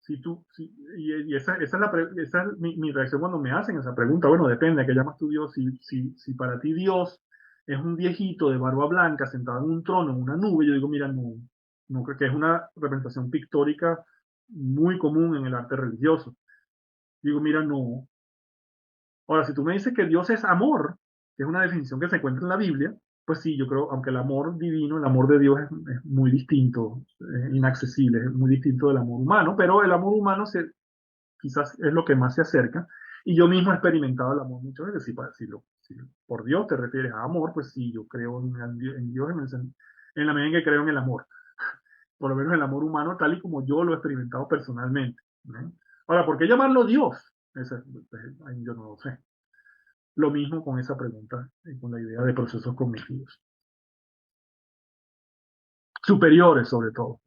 Y esa es mi reacción cuando me hacen esa pregunta. Bueno, depende, ¿a qué llamas tu Dios? Si para ti Dios es un viejito de barba blanca sentado en un trono, en una nube, yo digo, mira, no creo que es una representación pictórica muy común en el arte religioso. Digo, mira, no. Ahora, si tú me dices que Dios es amor, que es una definición que se encuentra en la Biblia, pues sí, yo creo, aunque el amor divino, el amor de Dios es muy distinto, inaccesible, es muy distinto del amor humano, pero el amor humano quizás es lo que más se acerca. Y yo mismo he experimentado el amor muchas veces. Si por Dios te refieres a amor, pues sí, yo creo en Dios en la medida en que creo en el amor. Por lo menos el amor humano, tal y como yo lo he experimentado personalmente. ¿No? Ahora, ¿por qué llamarlo Dios? Ahí yo no lo sé. Lo mismo con esa pregunta, con la idea de procesos cognitivos. Superiores, sobre todo.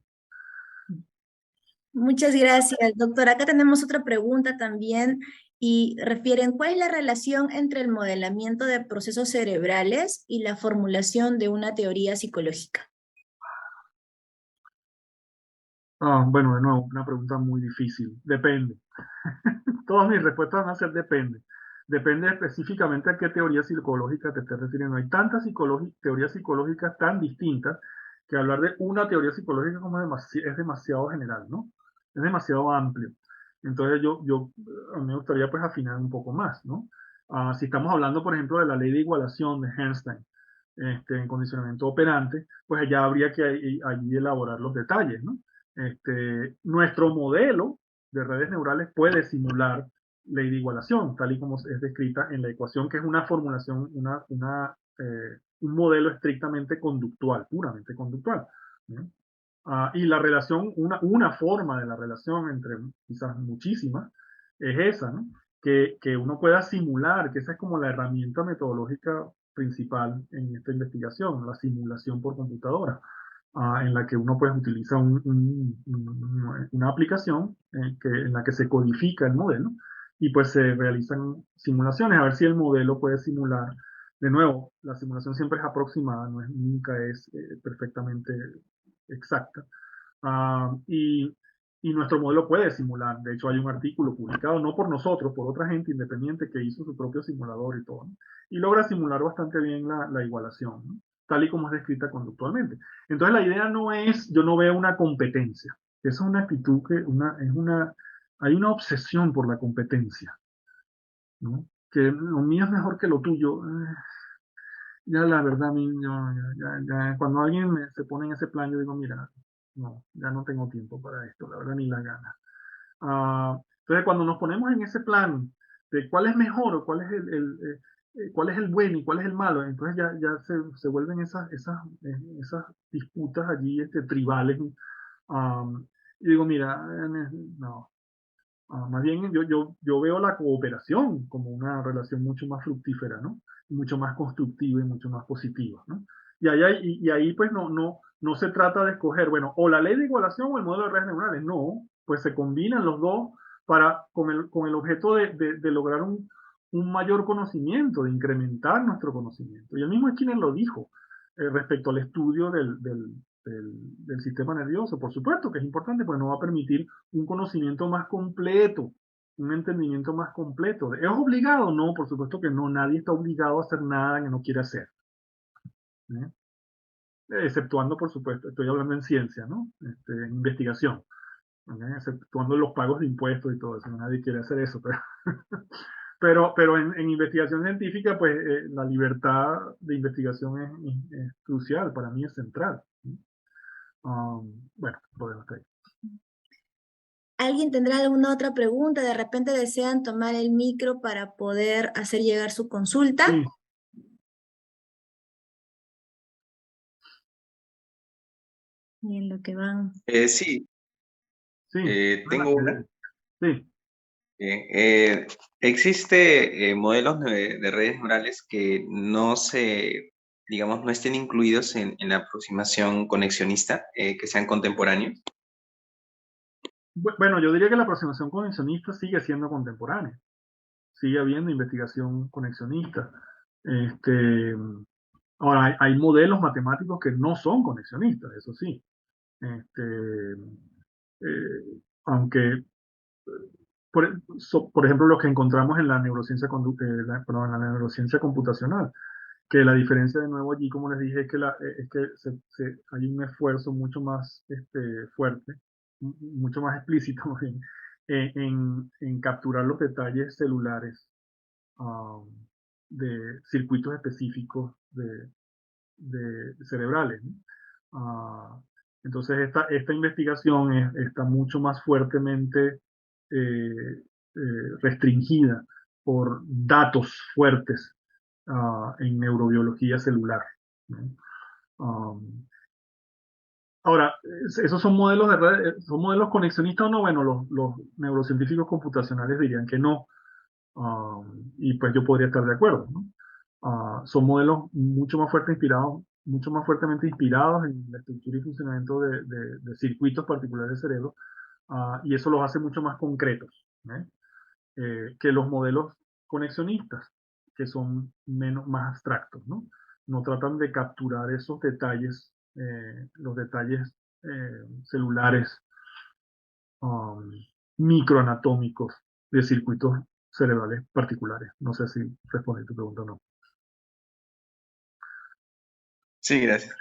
Muchas gracias, doctor. Acá tenemos otra pregunta también y refieren cuál es la relación entre el modelamiento de procesos cerebrales y la formulación de una teoría psicológica. Bueno, de nuevo, una pregunta muy difícil. Depende. Todas mis respuestas van a ser depende. Depende específicamente a qué teoría psicológica te estés refiriendo. Hay tantas teorías psicológicas tan distintas que hablar de una teoría psicológica como es demasiado general, ¿no? es demasiado amplio. Entonces a mí me gustaría pues afinar un poco más, ¿no? Si estamos hablando, por ejemplo, de la ley de igualación de Einstein, en condicionamiento operante, pues ya habría que allí elaborar los detalles, ¿no? Nuestro modelo de redes neurales puede simular ley de igualación, tal y como es descrita en la ecuación, que es una formulación, un modelo estrictamente conductual, puramente conductual, ¿no? Y la relación, una forma de la relación entre quizás muchísimas, es esa, ¿no? Que uno pueda simular, que esa es como la herramienta metodológica principal en esta investigación, la simulación por computadora, en la que uno pues utiliza una aplicación en la que se codifica el modelo y pues se realizan simulaciones a ver si el modelo puede simular. De nuevo, la simulación siempre es aproximada, nunca es perfectamente exacta. Ah, y nuestro modelo puede simular. De hecho, hay un artículo publicado, no por nosotros, por otra gente independiente que hizo su propio simulador y todo, ¿no? Y logra simular bastante bien la igualación, ¿no? Tal y como es descrita conductualmente. Entonces, la idea no es, yo no veo una competencia. Esa es una actitud hay una obsesión por la competencia, ¿no? Que lo mío es mejor que lo tuyo. Ya la verdad, a mí, cuando alguien se pone en ese plan, yo digo, mira, no, ya no tengo tiempo para esto, la verdad, ni la gana. Entonces, cuando nos ponemos en ese plan de cuál es mejor o cuál es el bueno y cuál es el malo, entonces ya se vuelven esas disputas allí tribales. Y digo, mira, no, más bien yo veo la cooperación como una relación mucho más fructífera, ¿no? Y mucho más constructiva y mucho más positiva, ¿no? Y ahí pues no se trata de escoger, bueno, o la ley de igualación o el modelo de redes neuronales, no, pues se combinan los dos con el objeto de lograr un mayor conocimiento, de incrementar nuestro conocimiento. Y el mismo Skinner lo dijo respecto al estudio del sistema nervioso. Por supuesto que es importante, porque nos va a permitir un conocimiento más completo, un entendimiento más completo. ¿Es obligado? No, por supuesto que no. Nadie está obligado a hacer nada que no quiere hacer, ¿eh? Exceptuando, por supuesto, estoy hablando en ciencia, ¿no? En investigación, ¿eh? Exceptuando los pagos de impuestos y todo eso. Nadie quiere hacer eso, pero, pero en investigación científica, pues la libertad de investigación es crucial, para mí es central, ¿sí? Bueno, lo dejo hasta ahí. ¿Alguien tendrá alguna otra pregunta? ¿De repente desean tomar el micro para poder hacer llegar su consulta? Sí, Y en lo que van. Sí, sí, tengo una. sí. Existe modelos de redes neurales que digamos, no estén incluidos en la aproximación conexionista, que sean contemporáneos. Bueno, yo diría que la aproximación conexionista sigue siendo contemporánea. Sigue habiendo investigación conexionista. Este, Ahora, hay modelos matemáticos que no son conexionistas, eso sí. Aunque, por ejemplo, los que encontramos en la neurociencia, perdón, en la neurociencia computacional, que la diferencia de nuevo allí, como les dije, es que hay un esfuerzo mucho más fuerte, mucho más explícito más bien, en capturar los detalles celulares um, de circuitos específicos de cerebrales, ¿no? Entonces esta investigación está mucho más fuertemente eh, restringida por datos fuertes en neurobiología celular, ¿no? Um, Ahora, esos son modelos de red, son modelos conexionistas o no. Bueno, los neurocientíficos computacionales dirían que no. Y pues yo podría estar de acuerdo, ¿no? Son modelos mucho más fuertemente inspirados en la estructura y funcionamiento de circuitos particulares del cerebro, y eso los hace mucho más concretos, ¿eh? Que los modelos conexionistas, que son más abstractos, ¿no? No tratan de capturar esos detalles, los detalles celulares, um, microanatómicos de circuitos cerebrales particulares. No sé si respondí tu pregunta o no. Sí, gracias.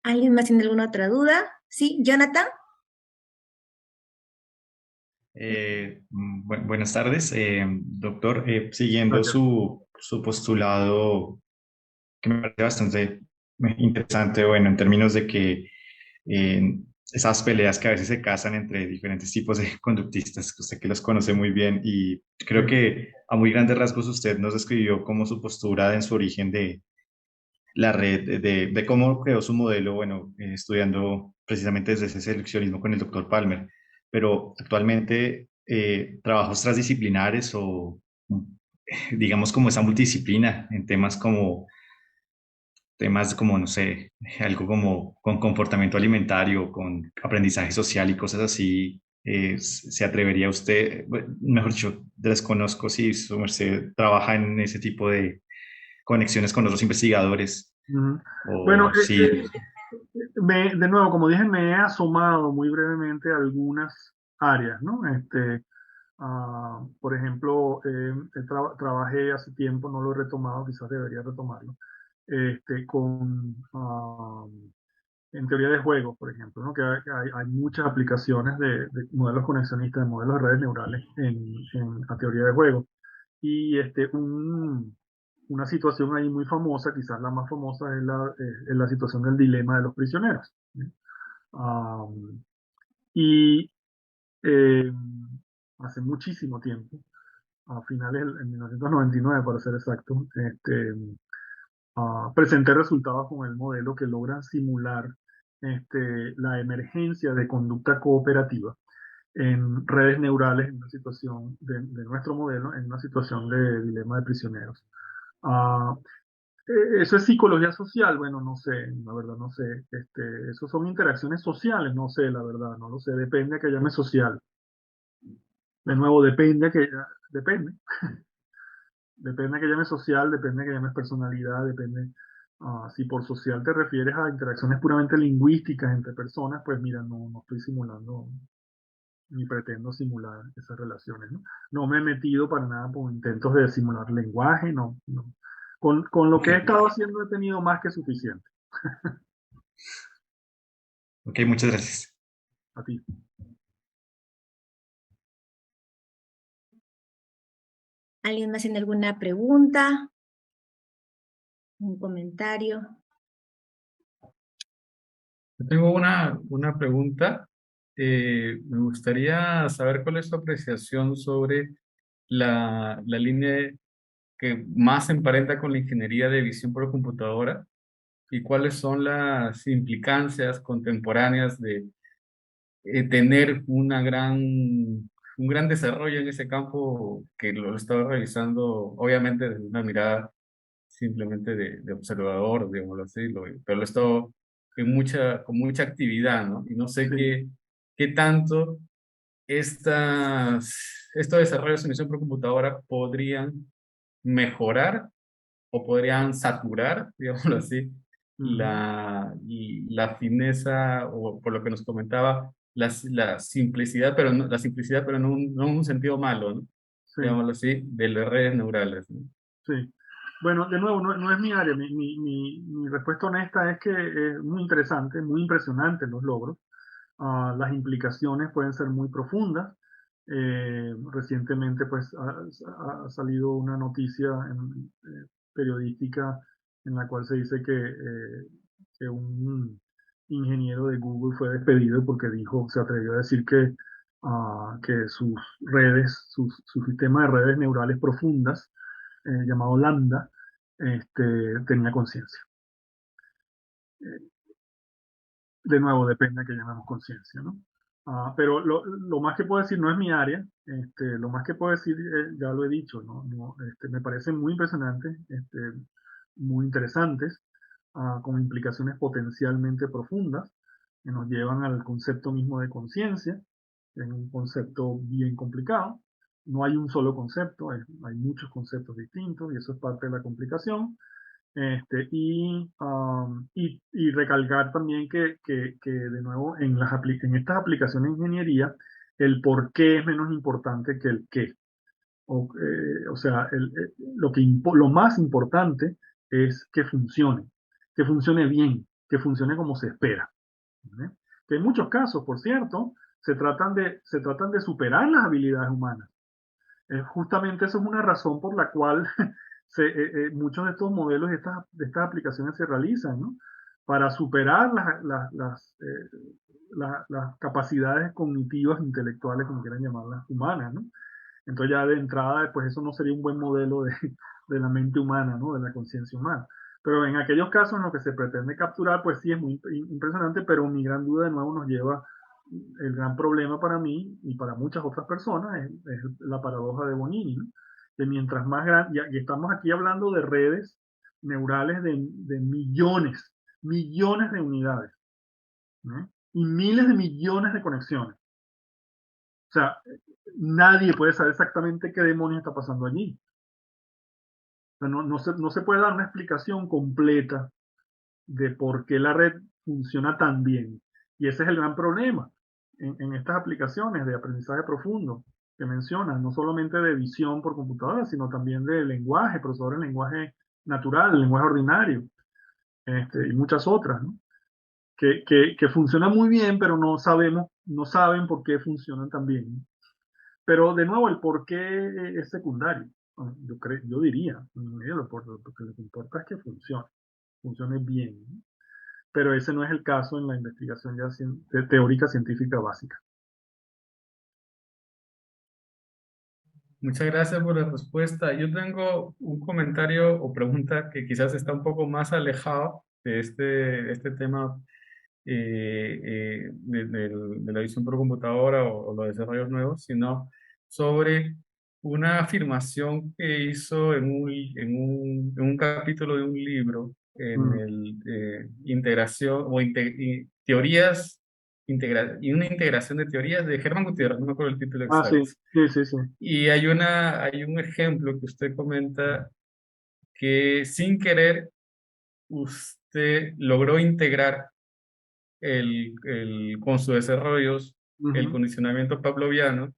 ¿Alguien más tiene alguna otra duda? Sí, Jonathan. Buenas tardes, doctor. Siguiendo Gracias. su postulado, que me parece bastante interesante, bueno, en términos de que esas peleas que a veces se casan entre diferentes tipos de conductistas, que usted que los conoce muy bien, y creo Sí. que a muy grandes rasgos usted nos describió como su postura en su origen de la red, de cómo creó su modelo, bueno, estudiando precisamente desde ese seleccionismo con el doctor Palmer, pero actualmente trabajos transdisciplinares o digamos como esa multidisciplina en temas como, no sé, algo como con comportamiento alimentario, con aprendizaje social y cosas así, ¿se atrevería usted, bueno, mejor dicho, desconozco si su merced trabaja en ese tipo de conexiones con otros investigadores Ujú. Bueno, o si... de nuevo, como dije, me he asomado muy brevemente a algunas áreas, ¿no? Por ejemplo, trabajé hace tiempo, no lo he retomado, quizás debería retomarlo, en teoría de juegos, por ejemplo, ¿no? Que hay muchas aplicaciones de modelos conexionistas, de modelos de redes neurales en la teoría de juegos. Y una situación ahí muy famosa, quizás la más famosa, es la situación del dilema de los prisioneros, ¿sí? Y eh, hace muchísimo tiempo, a finales en 1999 para ser exacto, presenté resultados con el modelo que logran simular la emergencia de conducta cooperativa en redes neurales en una situación de nuestro modelo, en una situación de dilema de prisioneros. Ah, Eso es psicología social, bueno, no sé, la verdad no sé. Eso son interacciones sociales, no sé, la verdad, no lo sé, depende a que llame social. De nuevo, depende. Depende que llames social, depende que llames personalidad, depende. Si por social te refieres a interacciones puramente lingüísticas entre personas, pues mira, no estoy simulando ni pretendo simular esas relaciones, ¿no? No me he metido para nada por intentos de simular lenguaje, no, no. Con lo Ok, que he estado haciendo he tenido más que suficiente. ok, muchas gracias. A ti. ¿Alguien más tiene alguna pregunta? ¿Un comentario? Yo tengo una pregunta. Me gustaría saber cuál es su apreciación sobre la línea que más se emparenta con la ingeniería de visión por computadora y cuáles son las implicancias contemporáneas de tener un gran desarrollo en ese campo que lo estaba revisando, obviamente desde una mirada simplemente de observador, digámoslo así, pero lo he estado con mucha actividad, ¿no? Y no sé Sí. qué tanto estos desarrollos en visión por computadora podrían mejorar o podrían saturar, digámoslo así, Ujú. la fineza, o por lo que nos comentaba, la simplicidad, la simplicidad, pero no en un sentido malo, ¿no? Sí, Digámoslo así, de las redes neurales, ¿no? sí. Bueno, de nuevo, no es mi área. Mi respuesta honesta es que es muy interesante, muy impresionante los logros. Las implicaciones pueden ser muy profundas. Recientemente, pues, ha salido una noticia periodística en la cual se dice que un ingeniero de Google fue despedido porque se atrevió a decir que sus redes, su sistema de redes neurales profundas, llamado Lambda, tenía conciencia. De nuevo, depende de que llamemos conciencia, ¿no? Pero lo más que puedo decir no es mi área, lo más que puedo decir, ya lo he dicho, ¿no? Me parecen muy impresionantes, muy interesantes, con implicaciones potencialmente profundas, que nos llevan al concepto mismo de conciencia, que es un concepto bien complicado. No hay un solo concepto, hay muchos conceptos distintos y eso es parte de la complicación. Y recalcar también que de nuevo en estas aplicaciones de ingeniería el por qué es menos importante que el qué. O sea, lo más importante es que funcione bien. que funcione como se espera. ¿Vale? Que en muchos casos, por cierto, se tratan de superar las habilidades humanas. Justamente eso es una razón por la cual muchos de estos modelos de estas aplicaciones se realizan, ¿no? Para superar las capacidades cognitivas, intelectuales, como quieran llamarlas, humanas, ¿no? Entonces ya de entrada, pues eso no sería un buen modelo de la mente humana, ¿no? De la conciencia humana. Pero en aquellos casos en los que se pretende capturar, pues sí es muy impresionante, pero mi gran duda de nuevo nos lleva, el gran problema para mí y para muchas otras personas es la paradoja de Bonini, ¿no? Que mientras más grande, y estamos aquí hablando de redes neurales de millones de unidades, ¿no? Y miles de millones de conexiones. O sea, nadie puede saber exactamente qué demonios está pasando allí. O sea, no se puede dar una explicación completa de por qué la red funciona tan bien. Y ese es el gran problema en estas aplicaciones de aprendizaje profundo que mencionan, no solamente de visión por computadora, sino también de lenguaje, procesadores de lenguaje natural, lenguaje ordinario, y muchas otras, ¿no? Que funcionan muy bien, pero no saben por qué funcionan tan bien. Pero de nuevo, el por qué es secundario. Yo diría, porque lo que importa es que funcione bien, ¿no? Pero ese no es el caso en la investigación ya teórica científica básica. Muchas gracias por la respuesta. Yo tengo un comentario o pregunta que quizás está un poco más alejado de este tema de la visión por computadora o los desarrollos nuevos, sino sobre una afirmación que hizo en un capítulo de un libro, en Mm. el integración o teorías, y una integración de teorías de Germán Gutiérrez, no me acuerdo el título Ah, sí, exacto. sí, sí, sí. Y hay un ejemplo que usted comenta que sin querer usted logró integrar con sus desarrollos el Ujú. condicionamiento pavloviano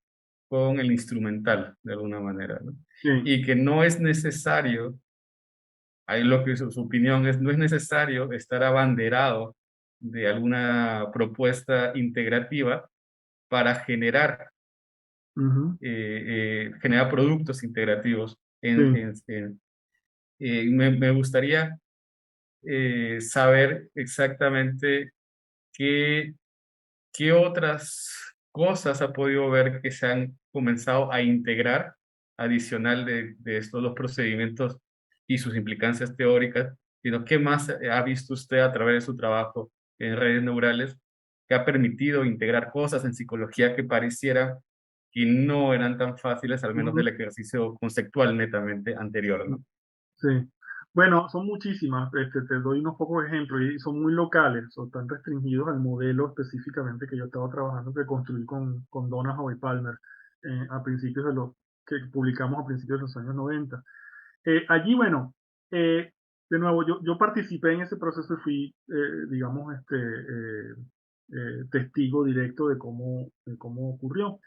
con el instrumental, de alguna manera, ¿no? Sí. Y que no es necesario, ahí lo que su opinión es, no es necesario estar abanderado de alguna propuesta integrativa para Ujú. generar productos integrativos. Sí. Me gustaría saber exactamente qué, qué otras cosas ha podido ver que se han comenzado a integrar adicional de estos dos procedimientos y sus implicancias teóricas, sino qué más ha visto usted a través de su trabajo en redes neurales que ha permitido integrar cosas en psicología que pareciera que no eran tan fáciles, al menos Ujú. del ejercicio conceptual netamente anterior, ¿no? Sí. Bueno, son muchísimas. Te doy unos pocos ejemplos y son muy locales, o están restringidos al modelo específicamente que yo estaba trabajando, que construí con Donahoe y Palmer a principios que publicamos a principios de los años 90. Allí, bueno, de nuevo, yo participé en ese proceso y fui, digamos, testigo directo de cómo ocurrió.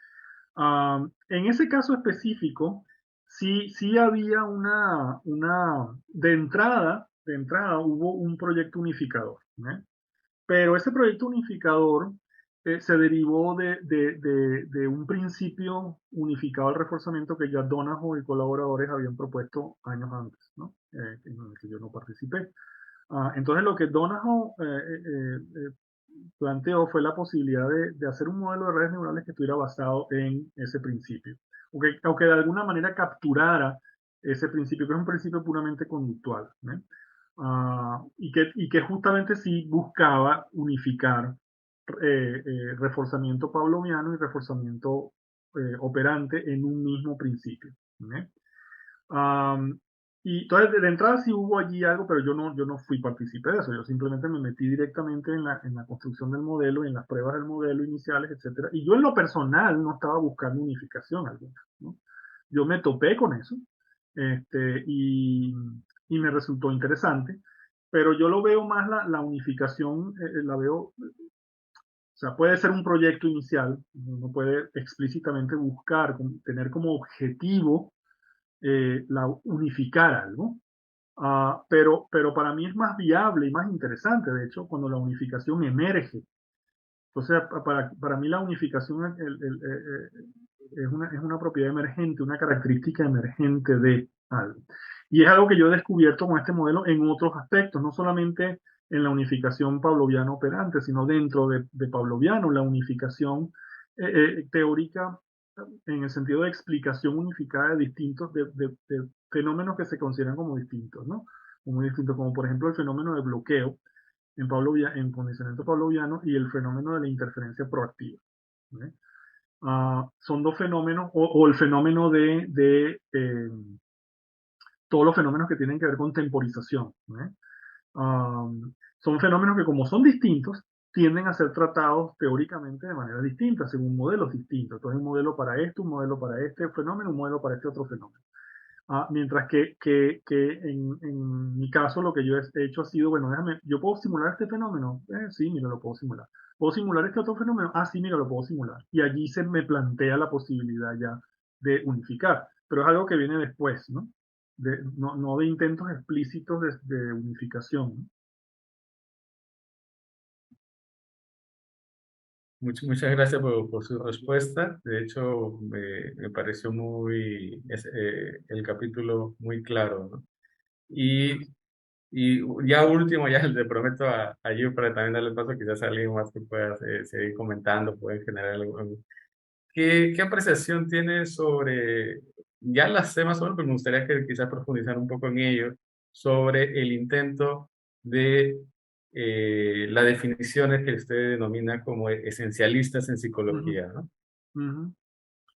En ese caso específico, sí había de entrada hubo un proyecto unificador, ¿no? Pero ese proyecto unificador se derivó de un principio unificado al reforzamiento que ya Donahoe y colaboradores habían propuesto años antes, ¿no? En el que yo no participé. Entonces lo que Donahoe planteó fue la posibilidad de hacer un modelo de redes neurales que estuviera basado en ese principio, aunque de alguna manera capturara ese principio, que es un principio puramente conductual, ¿no? Y que justamente sí buscaba unificar reforzamiento pavloviano y reforzamiento operante en un mismo principio, ¿no? Um, y entonces, de entrada sí hubo allí algo, pero yo no fui partícipe de eso. Yo simplemente me metí directamente en la construcción del modelo, en las pruebas del modelo iniciales, etcétera. Y yo en lo personal no estaba buscando unificación alguna, ¿no? Yo me topé con eso, este, y, y me resultó interesante, pero yo lo veo más la unificación, la veo, o sea, puede ser un proyecto inicial, uno puede explícitamente buscar, tener como objetivo unificar algo, Pero para mí es más viable y más interesante, de hecho, cuando la unificación emerge. Entonces, para mí la unificación es una propiedad emergente, una característica emergente de algo. Y es algo que yo he descubierto con este modelo en otros aspectos, no solamente en la unificación pavloviana operante, sino dentro de pavloviano, la unificación teórica en el sentido de explicación unificada de distintos, de fenómenos que se consideran como distintos, ¿no? Como distintos, como por ejemplo el fenómeno de bloqueo en condicionamiento pavloviano y el fenómeno de la interferencia proactiva. ¿Eh? Son dos fenómenos, o el fenómeno todos los fenómenos que tienen que ver con temporización. ¿Eh? Son fenómenos que, como son distintos, tienden a ser tratados teóricamente de manera distinta, según modelos distintos. Entonces, un modelo para esto, un modelo para este fenómeno, un modelo para este otro fenómeno. Mientras que en mi caso lo que yo he hecho ha sido, bueno, ¿yo puedo simular este fenómeno? Sí, mira, lo puedo simular. ¿Puedo simular este otro fenómeno? Sí, mira, lo puedo simular. Y allí se me plantea la posibilidad ya de unificar. Pero es algo que viene después, ¿no? No de intentos explícitos de unificación, ¿no? Muchas gracias por su respuesta. De hecho, me pareció el capítulo muy claro, ¿no? Y ya último, ya le prometo a Gio para también darle paso, quizás a alguien más que pueda seguir comentando, puede generar algo. ¿Qué apreciación tiene sobre, ya las sé más o menos, pero me gustaría que quizás profundizar un poco en ello, sobre el intento de las definiciones que usted denomina como esencialistas en Ujú, psicología, ¿no? ujú.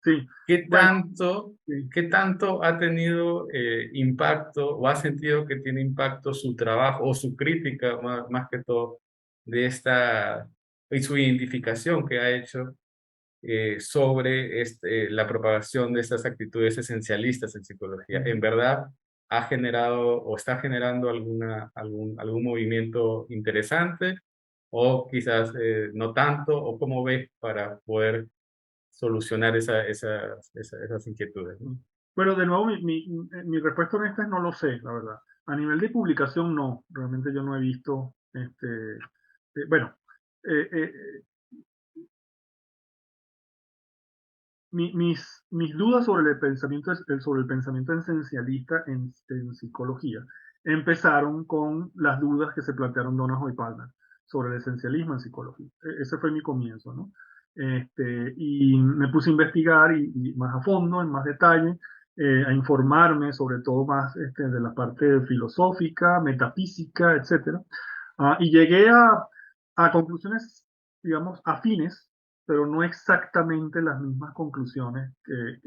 Sí, ¿Qué bueno, tanto, sí. qué tanto ha tenido impacto o ha sentido que tiene impacto su trabajo o su crítica, más que todo, de esta, y su identificación que ha hecho sobre la propagación de estas actitudes esencialistas en psicología? ¿En Ujú. verdad ha generado o está generando algún movimiento interesante o quizás no tanto? ¿O cómo ves para poder solucionar esas inquietudes, ¿no? Bueno, de nuevo, mi respuesta honesta es no lo sé, la verdad. A nivel de publicación, no. Realmente yo no he visto, bueno, eh, eh, mis dudas sobre el pensamiento esencialista en psicología empezaron con las dudas que se plantearon Donahoe y Palmer sobre el esencialismo en psicología. Ese fue mi comienzo, ¿no? Y me puse a investigar y más a fondo, en más detalle, a informarme sobre todo más de la parte filosófica, metafísica, etc. Y llegué a conclusiones, digamos, afines, pero no exactamente las mismas conclusiones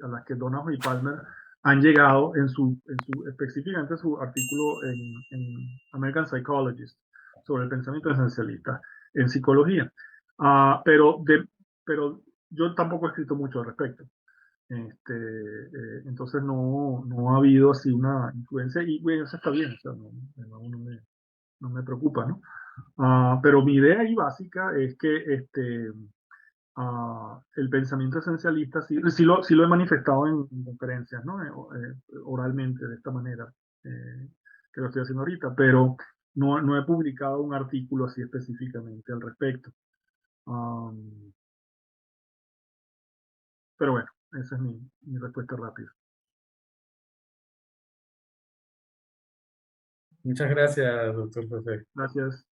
a las que Donahoe y Palmer han llegado específicamente su artículo en American Psychologist sobre el pensamiento esencialista en psicología. Pero yo tampoco he escrito mucho al respecto. Entonces no ha habido así una influencia y bueno, eso está bien, o sea, no me preocupa, ¿no? Pero mi idea ahí básica es que el pensamiento esencialista sí lo he manifestado en conferencias, ¿no? Oralmente, de esta manera, que lo estoy haciendo ahorita, pero no he publicado un artículo así específicamente al respecto. Um, pero bueno, esa es mi respuesta rápida. Muchas gracias, doctor José. Gracias.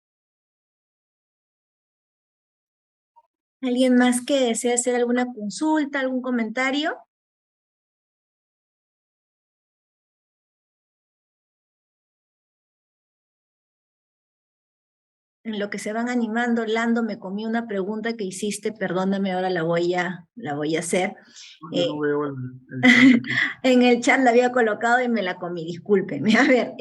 ¿Alguien más que desea hacer alguna consulta, algún comentario? En lo que se van animando, Lando, me comí una pregunta que hiciste, perdóname, ahora la voy a hacer. Yo no veo el chat aquí. En el chat la había colocado y me la comí, discúlpeme. A ver,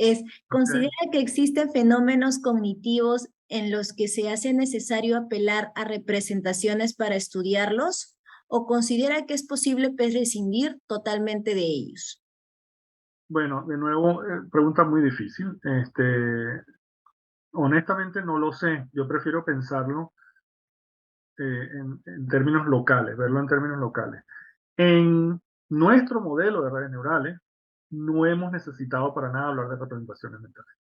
¿considera que existen fenómenos cognitivos en los que se hace necesario apelar a representaciones para estudiarlos? ¿O considera que es posible prescindir totalmente de ellos? Bueno, de nuevo, pregunta muy difícil. Honestamente no lo sé. Yo prefiero pensarlo en términos locales, verlo en términos locales. En nuestro modelo de redes neurales, no hemos necesitado para nada hablar de representaciones mentales.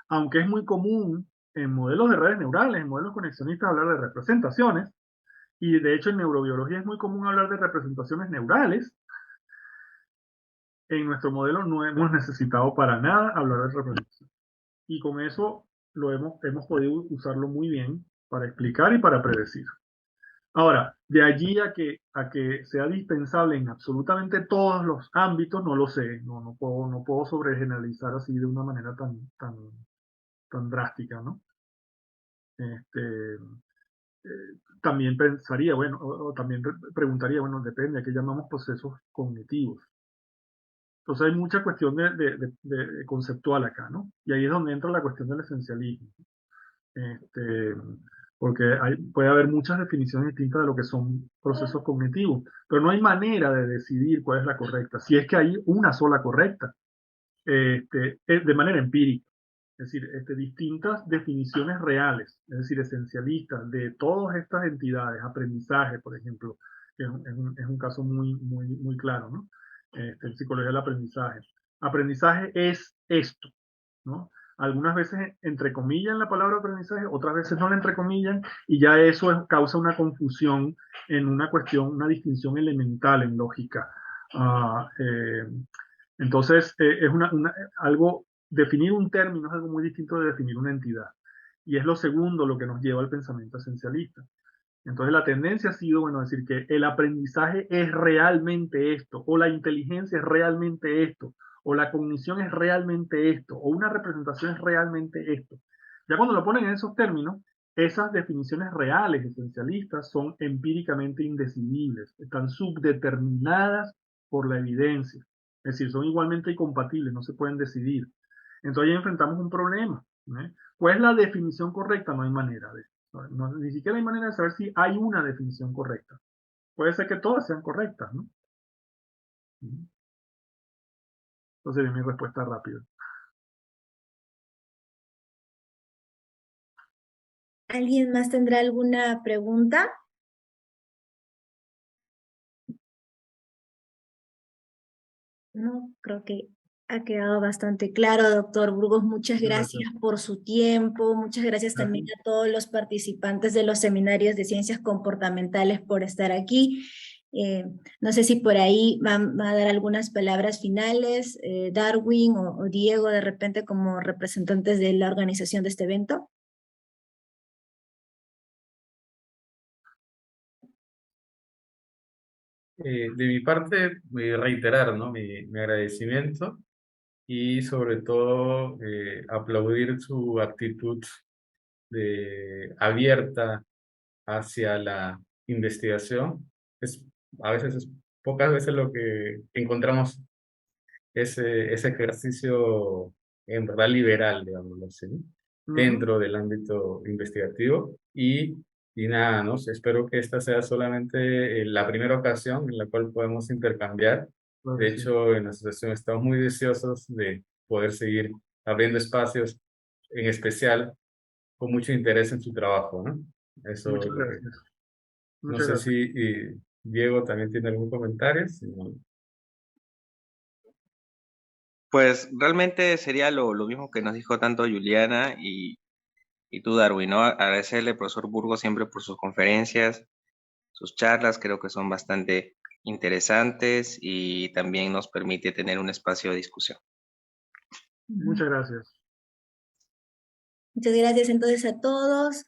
Aunque es muy común en modelos de redes neurales, en modelos conexionistas, hablar de representaciones, y de hecho en neurobiología es muy común hablar de representaciones neurales, en nuestro modelo no hemos necesitado para nada hablar de representación. Y con eso hemos podido usarlo muy bien para explicar y para predecir. Ahora, de allí a que sea dispensable en absolutamente todos los ámbitos, no lo sé, no puedo sobregeneralizar así de una manera tan drástica, ¿no? También pensaría, bueno, o también preguntaría, bueno, depende, ¿a qué llamamos procesos cognitivos? Entonces hay mucha cuestión de conceptual acá, ¿no? Y ahí es donde entra la cuestión del esencialismo. Porque puede haber muchas definiciones distintas de lo que son procesos cognitivos, pero no hay manera de decidir cuál es la correcta, si es que hay una sola correcta, de manera empírica. Es decir, distintas definiciones reales, es decir, esencialistas de todas estas entidades, aprendizaje, por ejemplo, que es un caso muy claro, ¿no? En psicología del aprendizaje. Aprendizaje es esto, ¿no? Algunas veces entrecomillan la palabra aprendizaje, otras veces no la entrecomillan, y ya eso causa una confusión en una cuestión, una distinción elemental en lógica. Entonces, definir un término es algo muy distinto de definir una entidad. Y es lo segundo lo que nos lleva al pensamiento esencialista. Entonces la tendencia ha sido, bueno, decir que el aprendizaje es realmente esto, o la inteligencia es realmente esto, o la cognición es realmente esto, o una representación es realmente esto. Ya cuando lo ponen en esos términos, esas definiciones reales, esencialistas, son empíricamente indecidibles, están subdeterminadas por la evidencia. Es decir, son igualmente incompatibles, no se pueden decidir. Entonces ahí enfrentamos un problema, ¿no? ¿Cuál es la definición correcta? No hay manera de ni siquiera hay manera de saber si hay una definición correcta. Puede ser que todas sean correctas, ¿no? Entonces, mi respuesta rápida. ¿Alguien más tendrá alguna pregunta? No, creo que ha quedado bastante claro, doctor Burgos. Muchas gracias por su tiempo. Muchas gracias también a todos los participantes de los seminarios de ciencias comportamentales por estar aquí. No sé si por ahí van a dar algunas palabras finales, Darwin o Diego, de repente como representantes de la organización de este evento. De mi parte, reiterar, ¿no? mi agradecimiento y sobre todo aplaudir su actitud abierta hacia la investigación. Pocas veces lo que encontramos ese ejercicio en verdad liberal, digámoslo así, ¿no? Dentro del ámbito investigativo y nada, ¿no? Espero que esta sea solamente la primera ocasión en la cual podemos intercambiar. De hecho, en la asociación estamos muy deseosos de poder seguir abriendo espacios, en especial con mucho interés en su trabajo, ¿no? Eso Muchas es lo que... gracias. No sé si Diego también tiene algún comentario. Pues realmente sería lo mismo que nos dijo tanto Juliana y tú, Darwin, ¿no? Agradecerle al profesor Burgos siempre por sus conferencias, sus charlas, creo que son bastante interesantes y también nos permite tener un espacio de discusión. Muchas gracias. Muchas gracias entonces a todos.